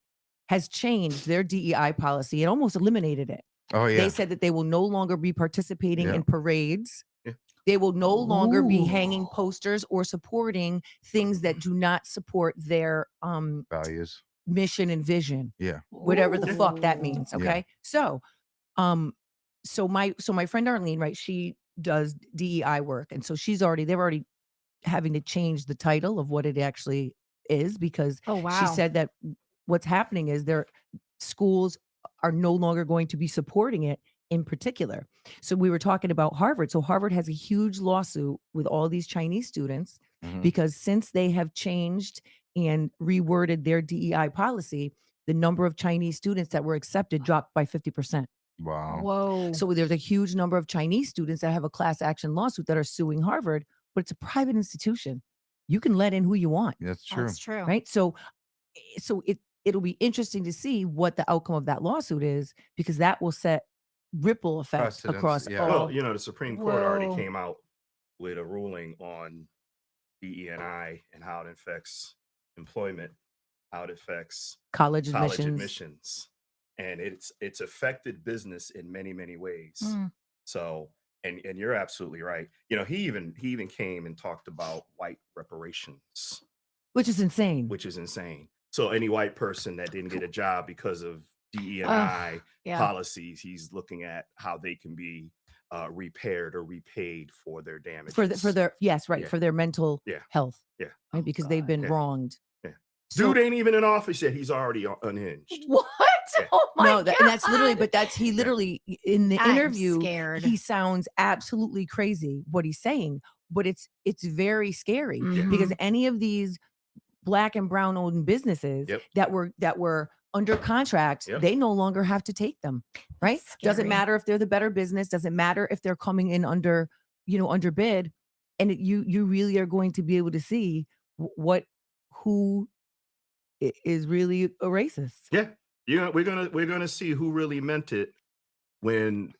has changed their DEI policy and almost eliminated it. Oh yeah. They said that they will no longer be participating Yeah. in parades. Yeah. They will no longer be hanging Ooh. posters or supporting things that do not support their Values. mission and vision, Yeah. whatever the fuck that Ooh. means. Yeah. Okay. So my friend Arlene, right? She does DEI work. And so they're already having to change the title of what it actually is, because Oh wow. she said that what's happening is their schools are no longer going to be supporting it in particular. So we were talking about Harvard. So Harvard has a huge lawsuit with all these Chinese students Mhm. because since they have changed and reworded their DEI policy, the number of Chinese students that were accepted dropped by 50%. Wow. Whoa. So there's a huge number of Chinese students that have a class action lawsuit that are suing Harvard, but it's a private institution. You can let in who you want, That's true. That's true. right? So it'll be interesting to see what the outcome of that lawsuit is, because that will set ripple effect Precedents, across yeah. all. Well, the Supreme Court already Whoa. came out with a ruling on DE&I and how it affects employment, how it affects college college admissions. admissions, and it's affected business in many, many ways. Mm. So, and you're absolutely right. He even came and talked about white reparations, Which is insane. which is insane. So any white person that didn't get a job because of DE&I Yeah. policies, he's looking at how they can be repaired or repaid for their damages. for their yes, right, Yeah. for their mental Yeah. health. Yeah. Right, because they've been Yeah. wronged. Yeah. So, Dude ain't even in office yet. He's already unhinged. What? Yeah. Oh my no, god. and that's literally, but he literally in the I'm interview, scared. he sounds absolutely crazy what he's saying, but it's very scary because Mhm. any of these black and brown owned businesses Yep. that were under contract, Yep. they no longer have to take them, right? That's Doesn't scary. matter if they're the better business, doesn't matter if they're coming in under bid, and you really are going to be able to see who is really a racist. Yeah. We're gonna see who really meant it when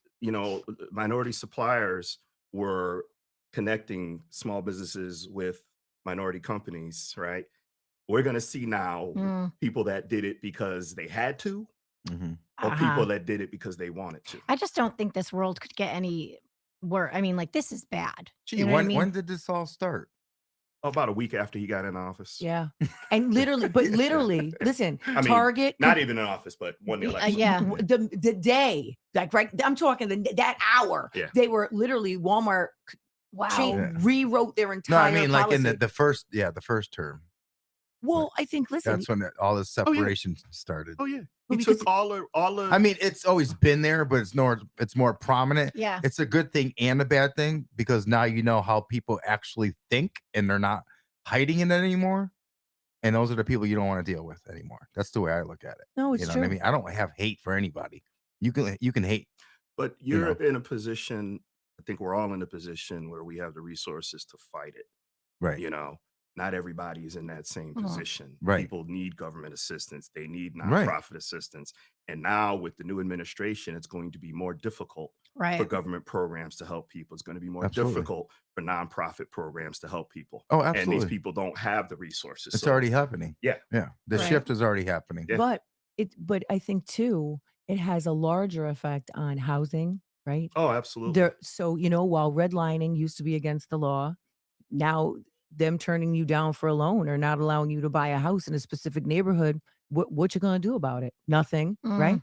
minority suppliers were connecting small businesses with minority companies, right? We're gonna see now Mm. people that did it because they had to, Mhm. or Uh-huh. people that did it because they wanted to. I just don't think this world could get any worse. I mean, like, this is bad. Gee, You know what I mean? when did this all start? About a week after he got in office. Yeah. And literally, listen, I mean, Target Not even in office, but won the election. yeah. the day, like, right, I'm talking that hour, Yeah. they were literally Walmart Wow. Yeah. rewrote their No, entire I mean like in policy. the first term. Well, I think, listen, That's when all the separation started. Oh yeah. Well, He took because- all the I mean, it's always been there, but it's more prominent. Yeah. It's a good thing and a bad thing because now you know how people actually think and they're not hiding it anymore. And those are the people you don't want to deal with anymore. That's the way I look at it. no, it's You know true. what I mean? I don't have hate for anybody. You can hate. But you you're know. in a position, I think we're all in a position where we have the resources to fight it. Right. Not everybody is in that same Mhm. position. Right. People need government assistance. They need Right. nonprofit assistance. And now with the new administration, it's going to be more difficult for Right. government programs to help people. It's going to be more Absolutely. difficult for nonprofit programs to help people. Oh, And these absolutely. people don't have the resources. It's So, already happening. Yeah. Yeah. The Right. shift is already happening. Yeah. But I think too, it has a larger effect on housing, right? Oh, absolutely. So, while redlining used to be against the law, now them turning you down for a loan or not allowing you to buy a house in a specific neighborhood, what you gonna do about it? Nothing, right?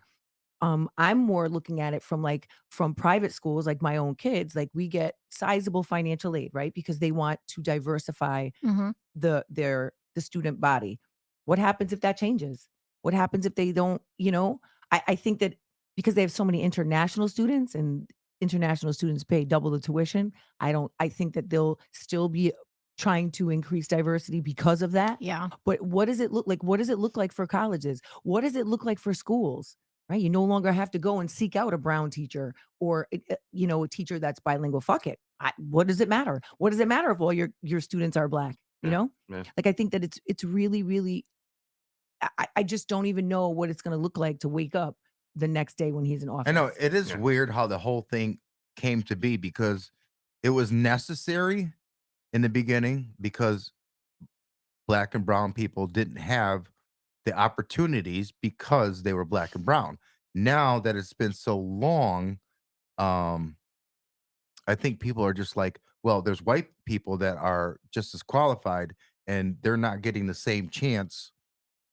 I'm more looking at it from private schools, like my own kids, like we get sizable financial aid, right? Because they want to diversify Mm-hmm. the student body. What happens if that changes? What happens if they don't, I think that because they have so many international students and international students pay double the tuition, I think that they'll still be trying to increase diversity because of that. Yeah. But what does it look like? What does it look like for colleges? What does it look like for schools? Right? You no longer have to go and seek out a brown teacher or a teacher that's bilingual. Fuck it. What does it matter? What does it matter if all your students are black? You Yeah, know, yeah. like I think that it's really, really. I just don't even know what it's going to look like to wake up the next day when he's in office. I know it is Yeah. weird how the whole thing came to be because it was necessary in the beginning because black and brown people didn't have the opportunities because they were black and brown. Now that it's been so long, um, I think people are just like, well, there's white people that are just as qualified and they're not getting the same chance.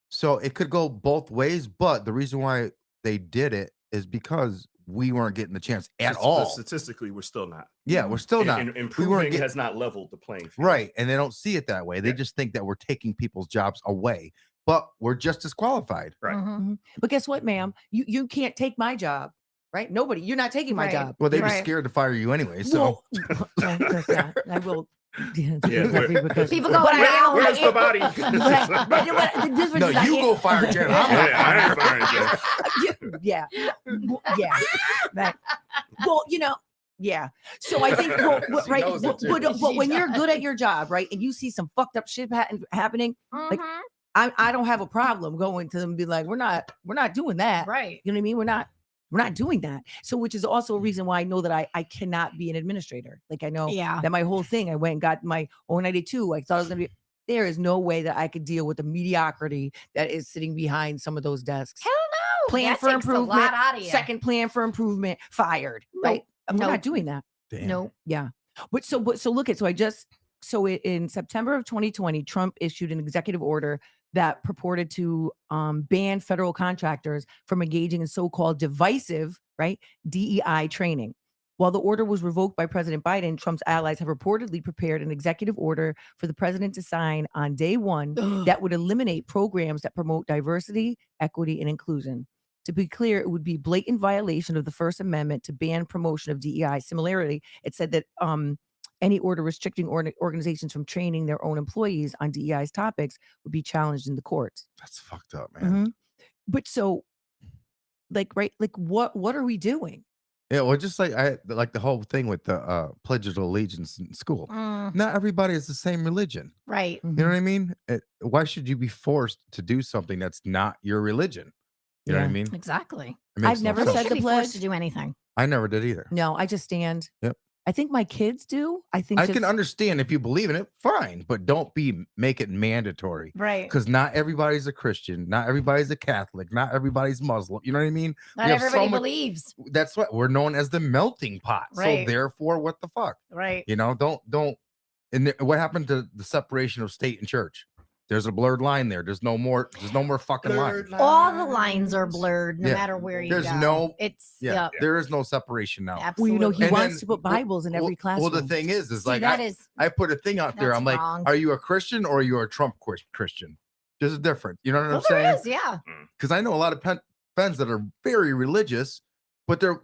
So it could go both ways, but the reason why they did it is because we weren't getting the chance at all. Statistically, we're still not. Yeah, we're still not. And We weren't improving get- has not leveled the playing field. Right. And they don't see it that way. They Yeah. just think that we're taking people's jobs away, but we're just as qualified. Right. Mhm. But guess what, ma'am? You can't take my job, right? Nobody. You're not taking my Right. job. Well, they'd be Right. scared to fire you anyway. So Well, that's that. I will. Yeah, because People go but around. Where's the body? but the difference no, is I you can't- go fire Janet. I'm Yeah, not I ain't firing firing Janet. yeah. Yeah. Right. Well, yeah. So I think, She right. knows it too. But when She you're good does. at your job, right, and you see some fucked up shit happening, like, Mhm. I don't have a problem going to them and be like, we're not doing that. Right. You know what I mean? We're not doing that. So, which is also a reason why I know that I cannot be an administrator. Like I know Yeah. that my whole thing, I went and got my 092. I thought it was gonna be. There is no way that I could deal with the mediocrity that is sitting behind some of those desks. Hell no. Plan That for takes a improvement. lot out of you. Second plan for improvement. Fired. Right? We're Nope. not doing that. Damn. Nope. Yeah. So look at in September of 2020, Trump issued an executive order that purported to ban federal contractors from engaging in so-called divisive, right, DEI training. While the order was revoked by President Biden, Trump's allies have reportedly prepared an executive order for the president to sign on day one that would eliminate programs that promote diversity, equity, and inclusion. To be clear, it would be blatant violation of the First Amendment to ban promotion of DEI. Similarly, it said that any order restricting organizations from training their own employees on DEI's topics would be challenged in the courts. That's fucked up, man. Mhm. But so, what are we doing? Yeah, well, just like the whole thing with the Pledge of Allegiance in school. Mm, Not everybody is the same religion. right. You know what I mean? Why should you be forced to do something that's not your religion? You know what I Yeah. mean? Exactly. It makes I've never sense. said Should the be forced to pledge. do anything. I never did either. No, I just stand. Yep. I think my kids do. I think I just, can understand if you believe in it, fine, but don't make it mandatory. Right. Because not everybody's a Christian, not everybody's a Catholic, not everybody's Muslim. You know what I mean? Not we have so everybody much- believes. That's what we're known as the melting pot. Right. So therefore, what the fuck? Right. You know, don't. And what happened to the separation of state and church? There's a blurred line there. There's no more fucking line. All the lines are blurred no Yeah. matter where you There's go. no- It's Yeah, there is no separation now. well, absolutely. he And wants then- to put Bibles in every classroom. Well, the thing is See, like that is I put a thing out there. That's I'm like, wrong. are you a Christian or are you a Trump Christian? There's a difference. You know what I'm well, there saying? is, yeah. Because I know a lot of friends that are very religious, but they're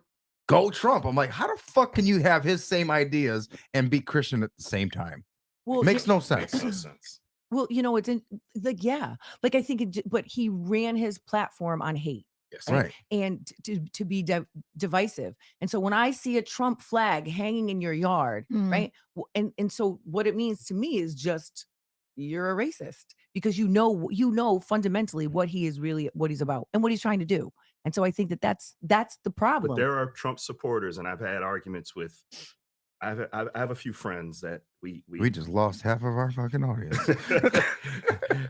go Trump. I'm like, how the fuck can you have his same ideas and be Christian at the same time? well, Makes no sense. Makes no sense. well, it's like I think but he ran his platform on hate. Yes. Right. And to be divisive. And so when I see a Trump flag hanging in your yard, Mm. right? And so what it means to me is just you're a racist because you know fundamentally what he's about and what he's trying to do. And so I think that that's the problem. But there are Trump supporters, and I've had arguments with. I have a few friends that we just lost half of our fucking audience.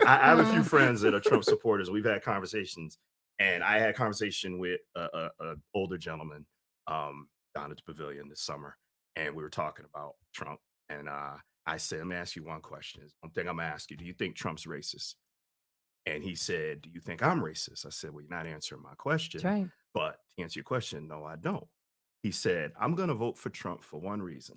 I have a few friends that are Trump supporters. We've had conversations, and I had a conversation with a older gentleman down at the pavilion this summer, and we were talking about Trump. And I said, "Let me ask you one question. One thing I'm gonna ask you: do you think Trump's racist?" And he said, "Do you think I'm racist?" I said, "Well, you're not answering my question." That's right. But to answer your question, no, I don't. He said, "I'm going to vote for Trump for one reason.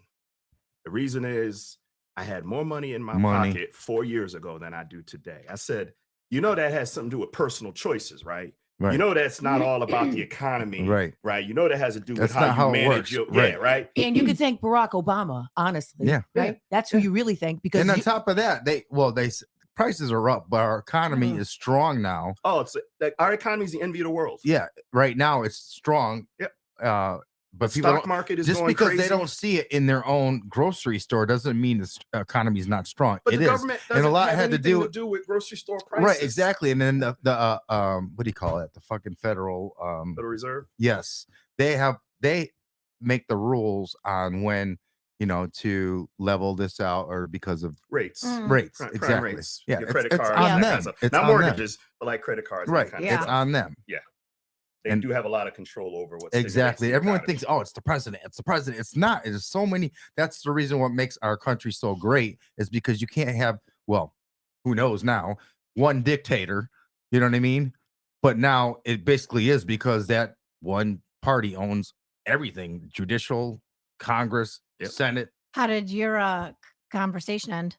The reason is I had more money in my pocket 4 years ago than I do today." I said, "You know, that has something to do with personal choices, right? Right. You know, that's not all about the economy, Right. right? You know, that has to do with That's how not you how it manage works. your, Right. yeah, right? And you could thank Barack Obama, honestly. Yeah. Right. That's who you really thank, because And on top of that, prices are up, but our economy is strong now. Oh, it's like our economy is the envy of the world. Yeah, right now it's strong. Yep. But The people stock don't, market is just going because crazy. they don't see it in their own grocery store doesn't mean the economy is not strong. But It the is. government And a doesn't lot have had to anything do with grocery store prices. right, exactly. And then the what do you call it? The fucking federal Federal Reserve. yes, they make the rules on when, to level this out, or because of Rates. rates. Prime Exactly. rates. Yeah, Your it's credit cards. on that kind them. of stuff. It's Not on them. mortgages, but like credit cards. and that Right. kind of It's stuff. on them. They And- do have a lot of control over what's Exactly. Everyone thinks, oh, it's the president. It's the president. It's not. There's so many. That's the reason what makes our country so great, is because you can't have, well, who knows now, one dictator. You know what I mean? But now it basically is, because that one party owns everything: judicial, Congress, Yep. Senate. How did your conversation end?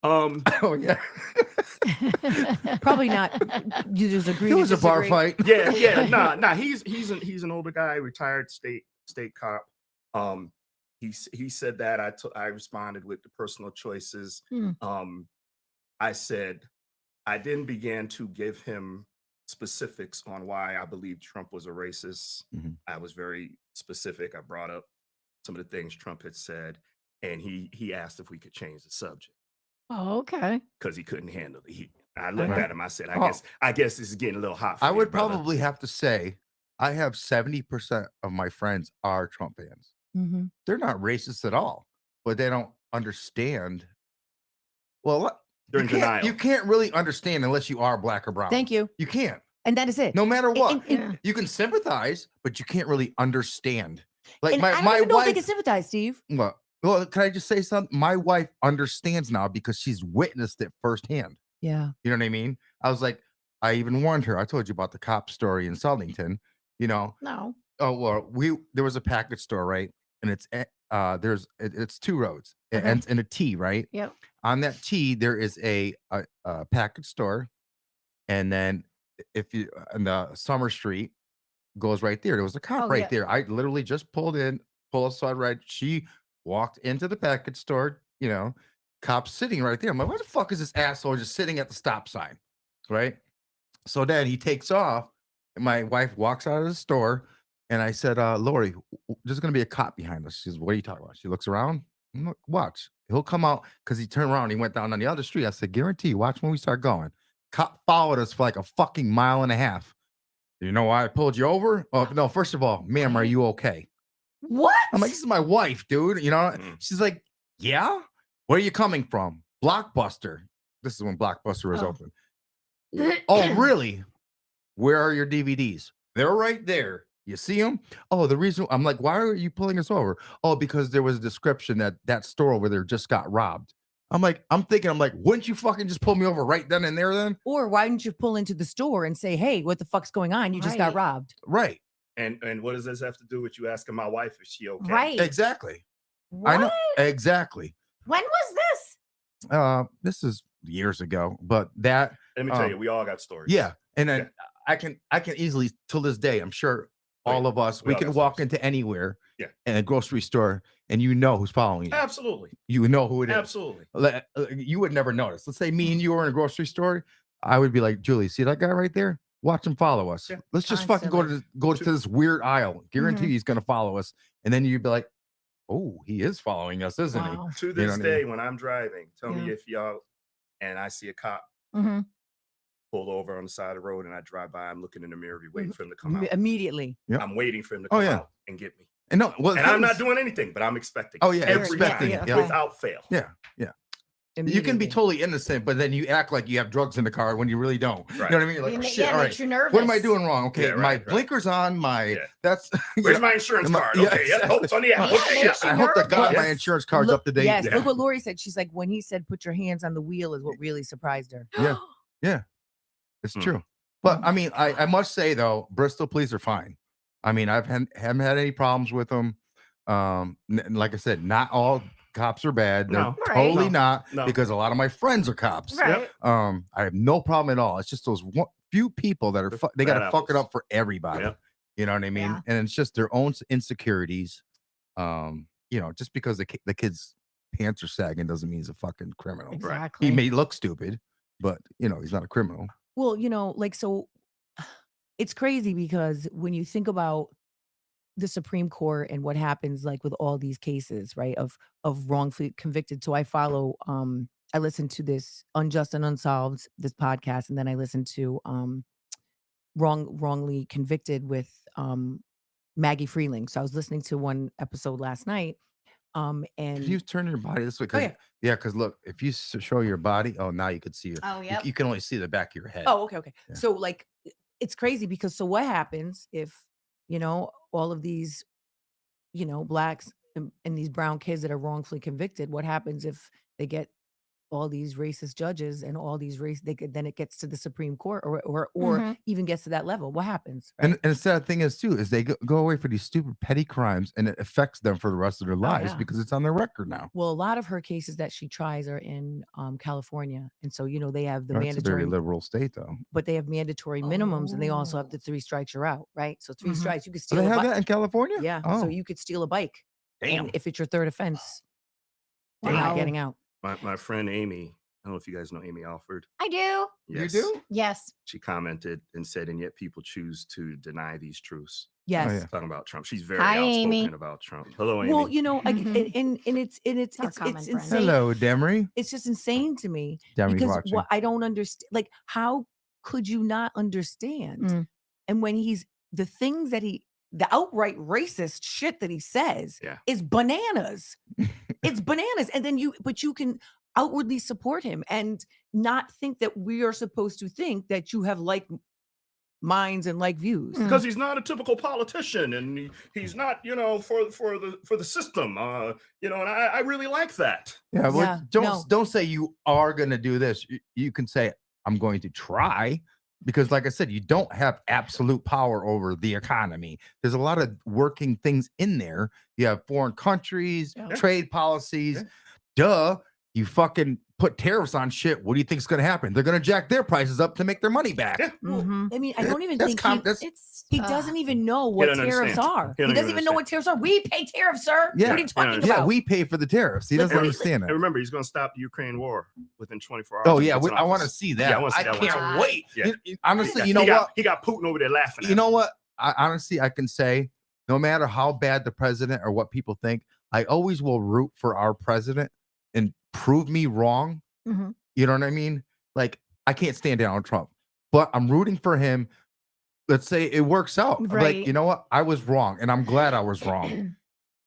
Oh yeah. probably not. You just agree. It to was a bar disagree. fight. Yeah. Nah. He's an older guy, retired state cop. He said that. I responded with the personal choices. I said I didn't begin to give him specifics on why I believe Trump was a racist. Mhm. I was very specific. I brought up some of the things Trump had said, and he asked if we could change the subject Oh, okay. because he couldn't handle the heat. I looked Right. at him. I said, Oh. I guess this is getting a little hot for I you, would brother." probably have to say I have 70% of my friends are Trump fans. Mhm. They're not racist at all, but they don't understand. Well, They're in denial. you can't really understand unless you are black or brown. Thank you. You can't. And that is it. No matter what. And- Yeah. You can sympathize, but you can't really understand. Like and my I don't my even know if they wife. can sympathize, Steve. Well, can I just say something? My wife understands now because she's witnessed it firsthand. Yeah. You know what I mean? I was like, I even warned her. I told you about the cop story in Southington. No. Oh well, there was a package store, right? And it's two roads. It Okay. ends in a T, right? Yep. On that T, there is a package store, and then if you on the Summer Street goes right there. There was a cop Oh, right yeah. there. I literally just pulled aside right. She walked into the package store. Cop sitting right there. I'm like, what the fuck is this asshole just sitting at the stop sign, right? So then he takes off, and my wife walks out of the store, and I said, Lori, there's gonna be a cop behind us. She says, what are you talking about? She looks around. I'm like, watch. He'll come out, because he turned around. He went down on the other street. I said, guarantee. Watch when we start going. Cop followed us for like a fucking mile and a half. You know why I pulled you over? Oh no! First of all, ma'am, are you okay? What? I'm like, this is my wife, dude. She's like, yeah. Where are you coming from? Blockbuster. This is when Blockbuster was Oh. open. Oh, really? Where are your DVDs? They're right there. You see them? Oh, the reason I'm like, why are you pulling us over? Oh, because there was a description that store over there just got robbed. I'm thinking, wouldn't you fucking just pull me over right then and there then? Or why didn't you pull into the store and say, hey, what the fuck's going on? You just got Right. robbed. Right. And what does this have to do with you asking my wife if she okay? Right. Exactly. What? I know. Exactly. When was this? This is years ago, but that Let me tell you, we all got stories. yeah. And then Yeah. I can easily, till this day, I'm sure all of us, we we all can got walk stories. into anywhere Yeah. in a grocery store, and you know who's following you. Absolutely. You know who it is. Absolutely. You would never notice. Let's say me and you were in a grocery store. I would be like, Julie, see that guy right there? Watch him follow us. Yeah. Let's just fucking go to this weird aisle. Guarantee he's gonna follow us. And then you'd be like, oh, he is following us, isn't Wow. To know this what I day, mean? when I'm driving, tell me Yeah. if y'all and I see a cop, Mm-hmm. pull over on the side of the road, and I drive by. I'm looking in the mirror, waiting for him to come out. Immediately. Yep. I'm waiting for him to Oh, come yeah. out and get me. And no, well, And I'm not doing anything, but I'm expecting. Oh, yeah, every expecting time, it, yeah. without fail. Yeah. You can be Immediately. totally innocent, but then you act like you have drugs in the car when you really don't. Right. You know what I mean? You're like, You oh, ma- shit, yeah, all it right. makes you nervous. What am I doing wrong? Okay, Yeah, my right, right. blinkers on. My Yeah. that's Where's my insurance Am I- card? yeah, Okay, yeah, exactly. oh, it's on the app. Yeah, Okay, it yeah. makes you I hope to God my Yes. insurance card's Look- up to date. Yes, Yeah. look what Lori said. She's like, when he said, "Put your hands on the wheel," is what really surprised her. Yeah. It's Hmm. true. But I mean, I must say though, Bristol police are fine. I mean, haven't had any problems with them. Like I said, not all cops are bad. They're No. Right. totally No. not, No. because a lot of my friends are cops. Right. I have no problem at all. It's just those few people that are They're they got to bad fuck it apples. up for everybody. Yep. You know what I mean? Yeah. And it's just their own insecurities. Just because the kid's pants are sagging doesn't mean he's a fucking criminal. Exactly. He may look stupid, but he's not a criminal. Well, so it's crazy because when you think about the Supreme Court and what happens like with all these cases, right, of wrongfully convicted. So I follow I listen to this Unjust and Unsolved, this podcast, and then I listen to wrongly convicted with Maggie Freeling. So I was listening to one episode last night. And Can you turn your body this way? Oh, yeah. Because look, if you show your body, now you could see your. Oh, yep. You can only see the back of your head. oh, okay. Yeah. So like it's crazy because so what happens if, all of these, blacks and these brown kids that are wrongfully convicted, what happens if they get all these racist judges and all these then it gets to the Supreme Court or Mhm. even gets to that level? What happens? Right? And the sad thing is too, is they go away for these stupid petty crimes, and it affects them for the rest of their lives yeah. because it's on their record now. Well, a lot of her cases that she tries are in California, and so they have the That's a mandatory, very liberal state, though. but they have mandatory minimums, and they also have Oh. the 3 strikes you're out, right? So 3 Mhm. strikes, you could Do steal they a have bike. that in California? Yeah, Oh, so you could steal a bike, damn. and if it's your 3rd offense, you're not Wow. getting out. My friend Amy, I don't know if you guys know Amy Alford. I do. Yes. You do? Yes. She commented and said, and yet people choose to deny these truths. Yes. yeah. Talking about Trump. She's very Hi, outspoken Amy. about Trump. Hello, Amy. Well, Mhm. and it's Our common it's friend. insane. Hello, Demery. It's just insane to me Demery's because watching. what I don't understand, like, how could you not understand? Mm. And when the things that the outright racist shit that he says Yeah. is bananas. It's bananas. And then you can outwardly support him and not think that we are supposed to think that you have like minds and like views. Mm. because he's not a typical politician, and he's not, for the system. And I really like that. Yeah, well, Yeah, no. don't say you are going to do this. You can say I'm going to try, because like I said, you don't have absolute power over the economy. There's a lot of working things in there. You have foreign countries, Yeah. trade policies. Yeah. Duh, you fucking put tariffs on shit. What do you think is going to happen? They're going to jack their prices up to make their money back. Yeah. Well, Mhm. I mean, I don't even That's think It's he doesn't even know He what doesn't tariffs understand. are. He He don't doesn't even even know what tariffs are. We pay tariffs, sir. Yeah. What are you talking Yeah, Yeah, about? we pay for the tariffs. He doesn't And- understand And it. remember, he's going to stop the Ukraine war within 24 hours. Oh when he yeah, gets in I want to office. see that. Yeah, I wanna see I that one can't too. wait. Yeah. Honestly, Yeah, you know he got, what? He got Putin over there laughing. You know what? I can say, no matter how bad the president or what people think, I always will root for our president and prove me wrong. Mhm. You know what I mean? Like, I can't stand down on Trump, but I'm rooting for him. Let's say it works out. I'm Right. Like, you know what? I was wrong, and I'm glad I was wrong.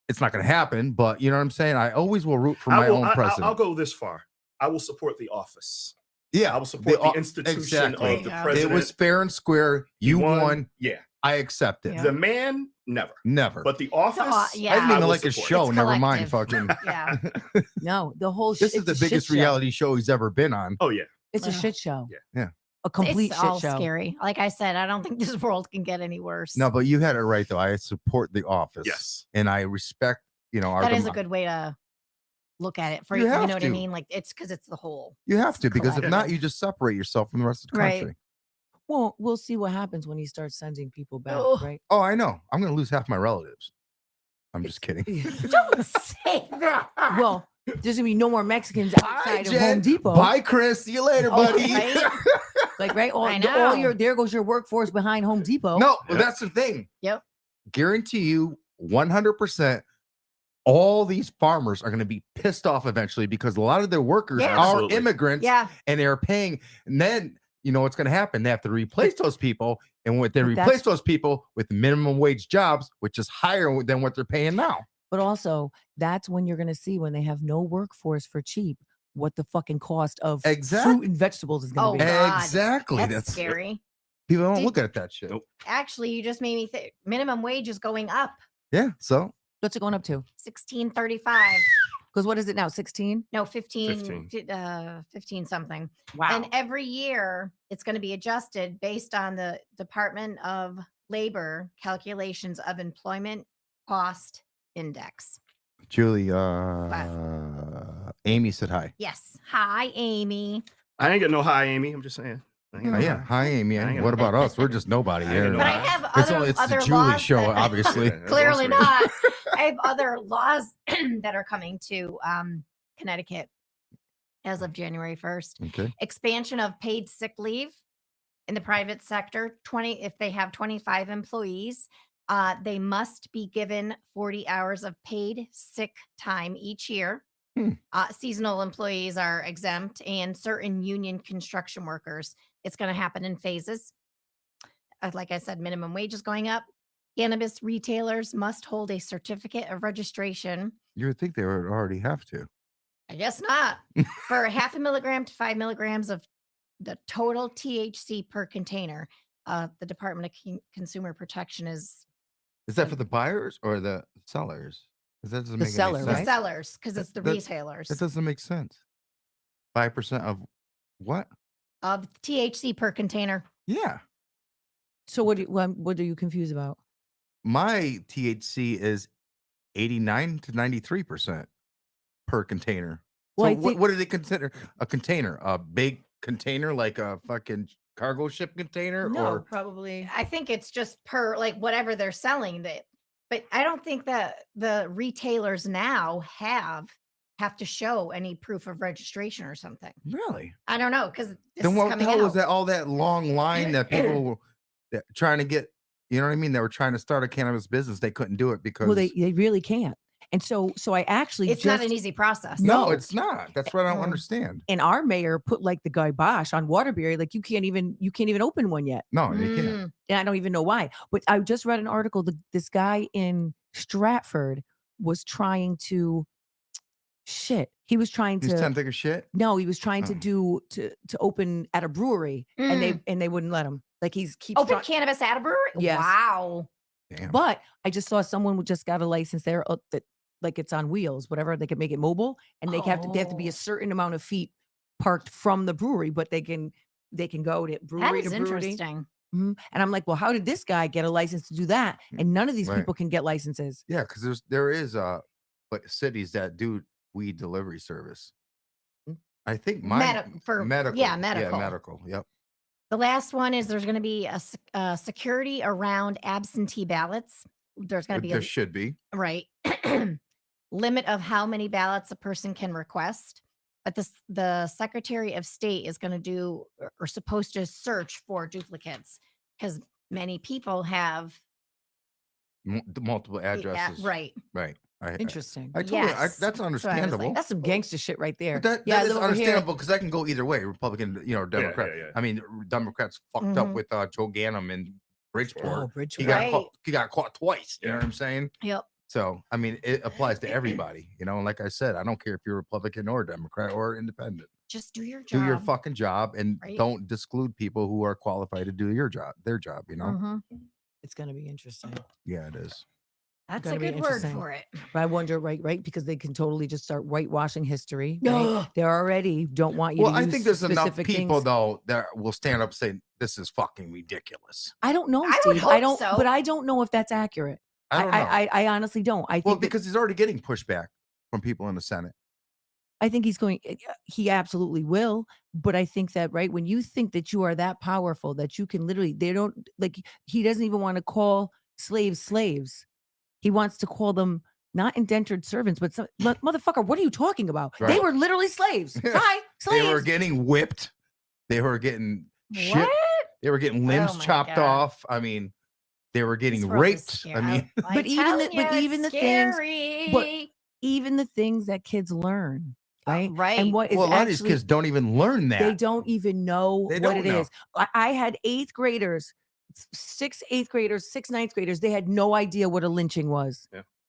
It's not going to happen, but you know what I'm saying? I always will root for my own president. I'll go this far. I will support the office. Yeah, I will support the o- institution exactly. of the Yeah. president. It was fair and square. You won. Yeah. I accept it. Yeah. The man, never. Never. But the office, yeah. I didn't I even will like his support. show. It's Never mind, collective. fucking. Yeah. No, the whole This is the biggest reality show he's ever been on. Oh, yeah. It's a Yeah. shit show. Yeah. Yeah. A complete It's shit all show. scary. Like I said, I don't think this world can get any worse. No, but you had it right though. I support the office. Yes. And I respect, our that is a demo- good way to look at it. For You you know have what I to. mean? Like it's because it's the whole. You have to, because if not, collective. you just separate yourself from the rest of the Right. country. Well, we'll see what happens when he starts sending people back, Ugh. right? Oh, I know. I'm gonna lose half my relatives. I'm just kidding. Don't say that. Well, there's gonna be no more Mexicans Bye, outside of Jen. Home Depot. Bye, Chris. See you later, Oh, buddy. right? Like, right? All, I all your know. there goes your workforce behind Home Depot. No, Yeah. that's the thing. Yep. Guarantee you 100%. All these farmers are going to be pissed off eventually because a lot of their workers Yeah. are Absolutely. immigrants Yeah. and they're paying. And then you know what's going to happen? They have to replace those people, and what they But replace that's- those people with minimum wage jobs, which is higher than what they're paying now. But also, that's when you're going to see when they have no workforce for cheap, what the fucking cost of fruit and vegetables is going Oh, to be. God. Exactly. That's scary. People don't Did- look at that shit. Nope. Actually, you just made me think minimum wage is going up Yeah. So What's it going up to? 16.35. Because what is it now? 16? No, 15, 15. 15 something. Wow. And every year it's going to be adjusted based on the Department of Labor calculations of employment cost index. Julie, Amy said hi. Yes. Hi, Amy. I ain't got no hi, Amy. I'm just saying. I ain't got Oh, no yeah. hi. Hi, Amy. I ain't What gonna- about us? We're just nobody I ain't here. gonna But I lie. have It's other, only it's other the Julie laws show, that- obviously. Yeah, that's Clearly awesome. not. I have other laws that are coming to Connecticut as of January 1st. Okay. Expansion of paid sick leave in the private sector. 20 if they have 25 employees, they must be given 40 hours of paid sick time each year. Seasonal employees are exempt, and certain union construction workers. It's going to happen in phases. Like I said, minimum wage is going up. Cannabis retailers must hold a certificate of registration. You would think they would already have to. I guess not. For 0.5 milligram to 5 milligrams of the total THC per container. The Department of Consumer Protection is Is that for the buyers or the sellers? 'Cause that doesn't The make any seller, the sense. right? sellers because it's the That- retailers That doesn't make sense. 5% of what? of THC per container. Yeah. So what are you confused about? My THC is 89 to 93% per container. Well, So I think- what do they consider a container? A big container like a fucking cargo ship container? Or probably. I think it's just per like whatever they're selling that, but I don't think that the retailers now have to show any proof of registration or something. really? I don't know because this Then is what the coming hell was out. that? All that long line that people were that trying to get, you know what I mean? They were trying to start a cannabis business. They couldn't do it because Well, they really can't. And so I actually It's not an easy process. no, No. it's not. That's what I don't Mm. understand. and our mayor put like the guy Bosch on Waterbury, like you can't even open one yet. No, they can't. Mm, And I don't even know why. But I just read an article. This guy in Stratford was trying to He was trying He's to trying to take a shit. no, he was trying to Oh. do to open at a brewery, and mm. they wouldn't let him. Like keeps Open trying. cannabis at a brewery? Yes. Wow. Damn. But I just saw someone who just got a license there that like it's on wheels, whatever. They can make it mobile, and they have to be Oh. a certain amount of feet parked from the brewery, but they can go to That brewery is to brewery. interesting. Mhm. And I'm like, well, how did this guy get a license to do that? And none of these Right. people can get licenses. Yeah, because there is like cities that do weed delivery service. Mm. I think my medical. Yeah, Yeah, medical. medical. Yep. The last one is there's going to be a security around absentee ballots. There's going to be There should be. right limit of how many ballots a person can request. But the Secretary of State is going to do or supposed to search for duplicates because many people have Multiple addresses. right. Right. Interesting. I totally. Yes. That's So I was like, understandable. That's some gangster shit right there. But Yeah, I that is live over here. understandable because that can go either way. Republican, or Democrat. yeah. I mean, Democrats fucked up Mhm. with Joe Ganim in Bridgeport. Oh, He Bridgeport. got Right. caught. He got caught twice. You know Yeah. what I'm saying? Yep. So I mean, it applies to everybody. And like I said, I don't care if you're Republican or Democrat or Independent. Just do your job. Do your fucking job and Right. don't disclude people who are qualified to do their job. Mhm. It's going to be interesting. Yeah, it is. That's Gonna a be good word interesting. for it. But I wonder, right? Because they can totally just start whitewashing history. Ugh. Right? They already don't want you Well, to I use think there's enough specific people things. though that will stand up saying this is fucking ridiculous. I don't know, I would Steve. I hope don't, so. but I don't know if that's accurate. I don't know. I honestly don't. I think Well, that- because he's already getting pushback from people in the Senate. I think he's going. He absolutely will. But I think that when you think that you are that powerful that you can literally, they don't like. He doesn't even want to call slaves. He wants to call them not indentured servants, but motherfucker. What are you talking about? They Right. were literally slaves. Hi, slaves. They were getting whipped. They were getting shit. What? They were getting limbs Oh my chopped God. off. I mean, they were getting This world is raped. I scary. mean, But even the- telling but you, even it's the things- scary. but even the things that kids learn right? Right. And what is Well, a lot of these actually kids don't even learn that. they don't even know They what don't it know. is. I had 8th graders, 6 8th graders, 6 9th graders. They had no idea what a lynching was.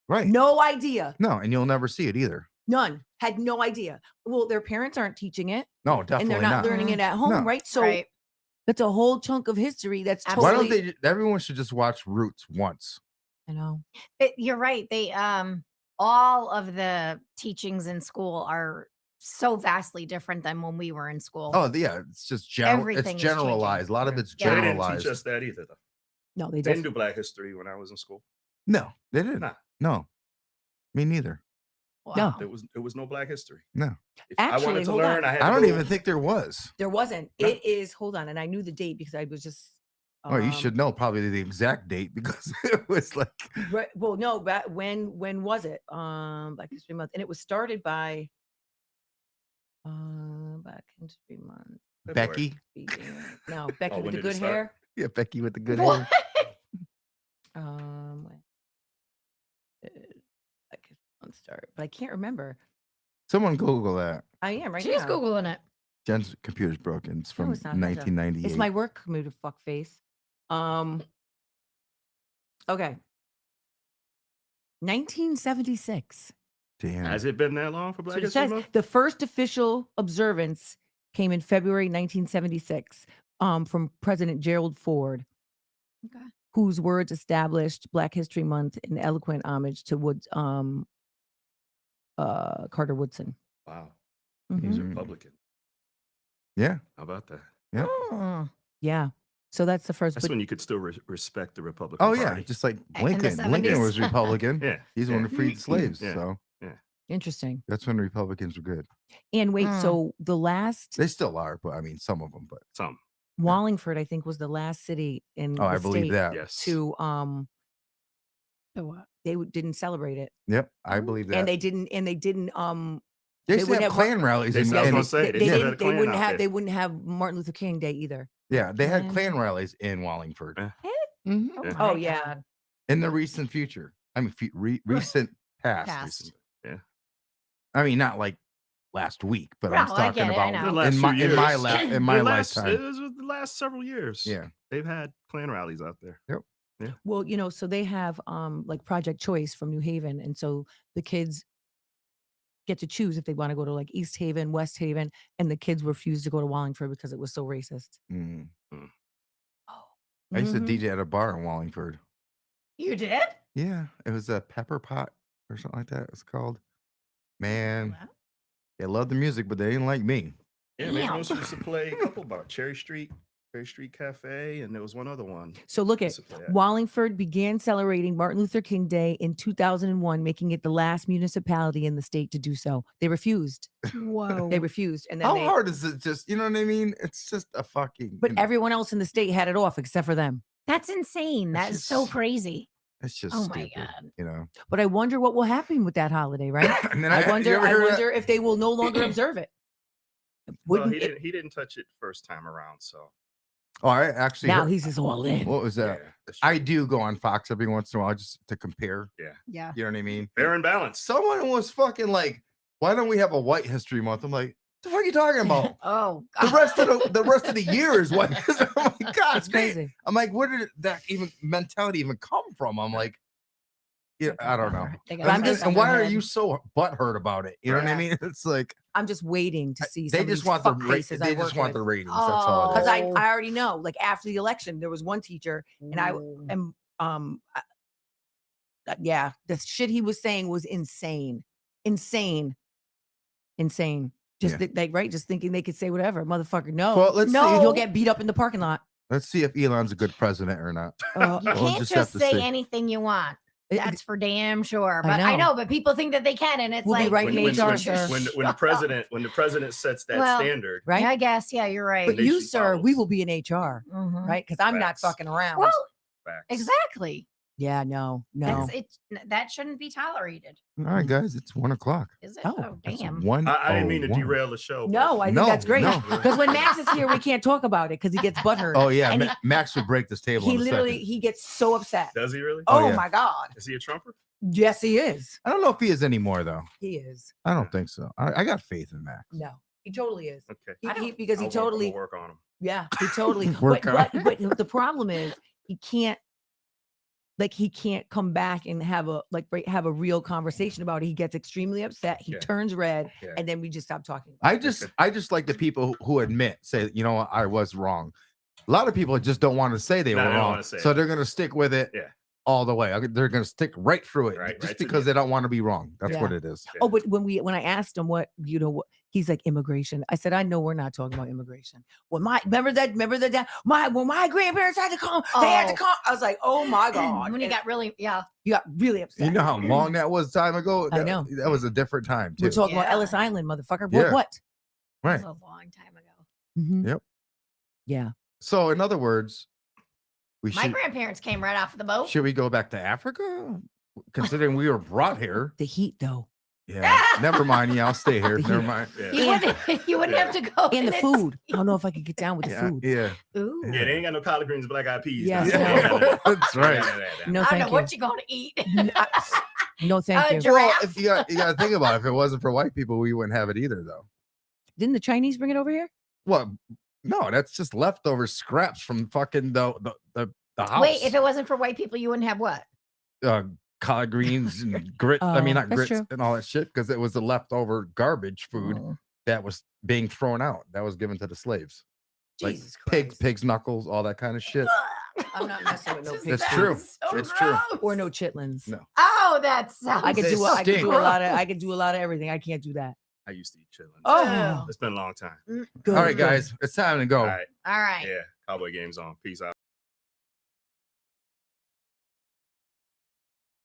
Right. No idea. No, and you'll never see it either. None. Had no idea. Well, their parents aren't teaching it, No, and definitely they're not not. learning it at home, No. right? So right. that's a whole chunk of history that's Why totally. don't they? Everyone should just watch Roots once. I know. You're right. They all of the teachings in school are so vastly different than when we were in school. Oh yeah, it's just general. Everything It's is changing. generalized. A lot of it's Yeah. They didn't generalized. teach us that either, though. No, They didn't do Black history when I was in school. No, they didn't. Nah. No, me neither. No. Wow. There was no Black history. No. If I Actually, wanted to hold on. learn, I had I to don't go- even think there was. there wasn't. No. It is. Hold on, and I knew the date because I was just. Oh, you should know probably the exact date because it was like Right, well, no, when was it? Black History Month, and it was started by. Black History Month. February. Becky. No, Becky Oh, with when the did it good start? hair. Yeah, Becky with the good What? hair. When Black History Month start, but I can't remember. Someone Google that. I am right She's now. googling it. Jen's computer's broken. It's from it's not. Hold on. 1998. It's my work computer, fuck face. Okay. 1976. Damn. Has it been that long for Black So it History says Month? the first official observance came in February 1976 from President Gerald Ford, Okay. whose words established Black History Month in eloquent homage to Carter Woodson. Wow, Mhm. he's a Mhm. Republican. Yeah. How about that? Mm. Yeah. So that's the first. That's But when you could still respect the Republican Oh yeah, Party. just like In the Lincoln. Lincoln 70s. was Republican. Yeah, He's the one yeah. who freed slaves. Yeah. So interesting. that's when Republicans were good. And wait, Mm. so the last They still are, but I mean some of them. But Some. Wallingford, I think, was the last city in oh, I the believe state that. Yes. to So what? didn't celebrate it, Yep, I believe that. and they didn't They they used to would have have Klan rallies. They in- still- I was in- gonna say, they, they still had a didn't, they Klan wouldn't out have there. they wouldn't have Martin Luther King Day either. yeah, they had Klan. Klan rallies in Wallingford. Yeah. Mhm. Oh, Yeah. my Oh, yeah. God. In the recent future. I mean, recent past. Past. Yeah. I mean, not like last week, but No, I'm I talking get it, I about know. The last in my few in my years. in my The last- lifetime. It was the last several years. Yeah. They've had Klan rallies out there. Well, so they have like Project Choice from New Haven, and so the kids get to choose if they want to go to like East Haven, West Haven, and the kids refused to go to Wallingford because it was so racist. Mm. Oh, I used to Mhm. DJ at a bar in Wallingford. You did? Yeah, it was a Pepper Pot or something like that. It's called. Man, Wow. they loved the music, but they didn't like me. Yeah, Damn. Mason used to play a couple bars. Cherry Street Cafe, and there was one other one. So look at used to play at. Wallingford began celebrating Martin Luther King Day in 2001, making it the last municipality in the state to do so. They refused. Whoa. They refused, and then How they, hard is it? Just you know what I mean? It's just a fucking. but everyone else in the state had it off except for them. That's insane. It's That is so just- crazy. It's just Oh my stupid, God. you know. But I wonder what will happen with that holiday, right? And then I you wonder. ever I heard of that- wonder if they will no longer observe it. Well, Wouldn't he it- didn't. He didn't touch it first time around. So Oh, I actually. now heard- he's just all in. What was that? that's I true. do go on Fox every once in a while just to compare. Yeah. You know what I mean? Fair and balanced. Someone was fucking like, "Why don't we have a White History Month?" I'm like, "The fuck are you talking about?" Oh, The rest of the rest of the year is white. I'm like, God, It's damn. crazy. I'm like, where did that even mentality even come from? I'm like, yeah, I don't know. They got But I'm And, that just- and in their why are head. you so butthurt about it? You know what I Yeah. mean? It's like I'm just waiting to see. they some of just these want the fuck ra- faces I they just work want the with. ratings. That's all. It Because is. Oh. I already know. Like after the election, there was one teacher, and I Ooh. am yeah, the shit he was saying was insane, insane. Just Yeah. like right, just thinking they could say whatever, motherfucker. No, Well, let's No. see. you'll get beat up in the parking lot. Let's see if Elon's a good president or not. You We'll can't just just, have to say see. anything you want. It- That's for damn sure. I But I know. know, but people think that they can, and it's We'll be like right When, in when, HR, when, sir. when the president sets that Well, standard, right? I guess, yeah, you're right. but they you, should sir, we follow. will be in HR, Mhm. right? Because I'm not Facts. fucking around. Well, facts. exactly. yeah, no. That's it. That shouldn't be tolerated, All right, guys, it's 1:00. is it? Oh, Oh, It's damn. 1. I didn't mean to derail the show. but- No, I think No, that's great. no. Because when Max is here, we can't talk about it because he gets butthurt. Oh yeah, And Max would break this table. he in a literally second. he gets so upset. Does he really? Oh, Oh yeah. my god. Is he a Trumper? Yes, he is. I don't know if he is anymore though. He is. I don't think so. I got faith in Max. No, he totally is. Okay. Because he I'll totally, work on him. yeah, he totally. Work but, on but the problem is he can't. Like he can't come back and have a real conversation about it. He gets extremely upset. He Yeah. turns red, Yeah. and then we just stop talking. About I just like the people who admit, say, you know what, I was wrong. A lot of people just don't want to say they No, were they don't wrong, wanna say so it. they're gonna stick with it Yeah. all the way. They're gonna stick right through it Right just to the because end. they don't want to be wrong. That's Yeah. what it is. Oh, but when I asked him what he's like immigration. I said, I know we're not talking about immigration. When my grandparents had to come, they had to Oh. come. I was like, oh my god. When he And got really, yeah. you got really upset. You know how long that was time ago? I That- know. that was a different time too. We're talking about Yeah. Ellis Island, motherfucker. Yeah. What? That Right. was a long time ago. Mhm. Yep. Yeah. So in other words, we My grandparents came right off the boat. should we go back to Africa? Considering we were brought here. The heat though, Yeah. Never mind. Yeah, I'll stay here. The Never heat. mind. Yeah. You wouldn't have to go. and the it's- food. I don't know if I could get down with the Yeah. food. Yeah. Ooh. Yeah, they ain't got no collard greens, black eyed peas. Yes, Nah, no. they ain't got that. That's right. No, I thank don't know you. what you're going to eat. No, thank you. Giraffe. Well, if you got to think about it, if it wasn't for white people, we wouldn't have it either, though. Didn't the Chinese bring it over here? Well, no, that's just leftover scraps from fucking the house. Wait, if it wasn't for white people, you wouldn't have what? Collard greens and grits. I mean, Oh, not that's grits true. and all that shit, because it was the leftover garbage food Oh. that was being thrown out. That was given to the slaves. Like Jesus pigs, Christ. knuckles, all that kind of shit. I'm not messing with no Just pig It's sounds true. so It's true. gross. or no chitlins. No. Oh, that sounds. I could They do a, I could stink. do a lot of I could do a lot of everything. I can't do that. I used to eat chitlins. Oh, It's been a long time. good. All right, good. guys, it's time to go. All right. All right. Yeah. Cowboy games on. Peace out.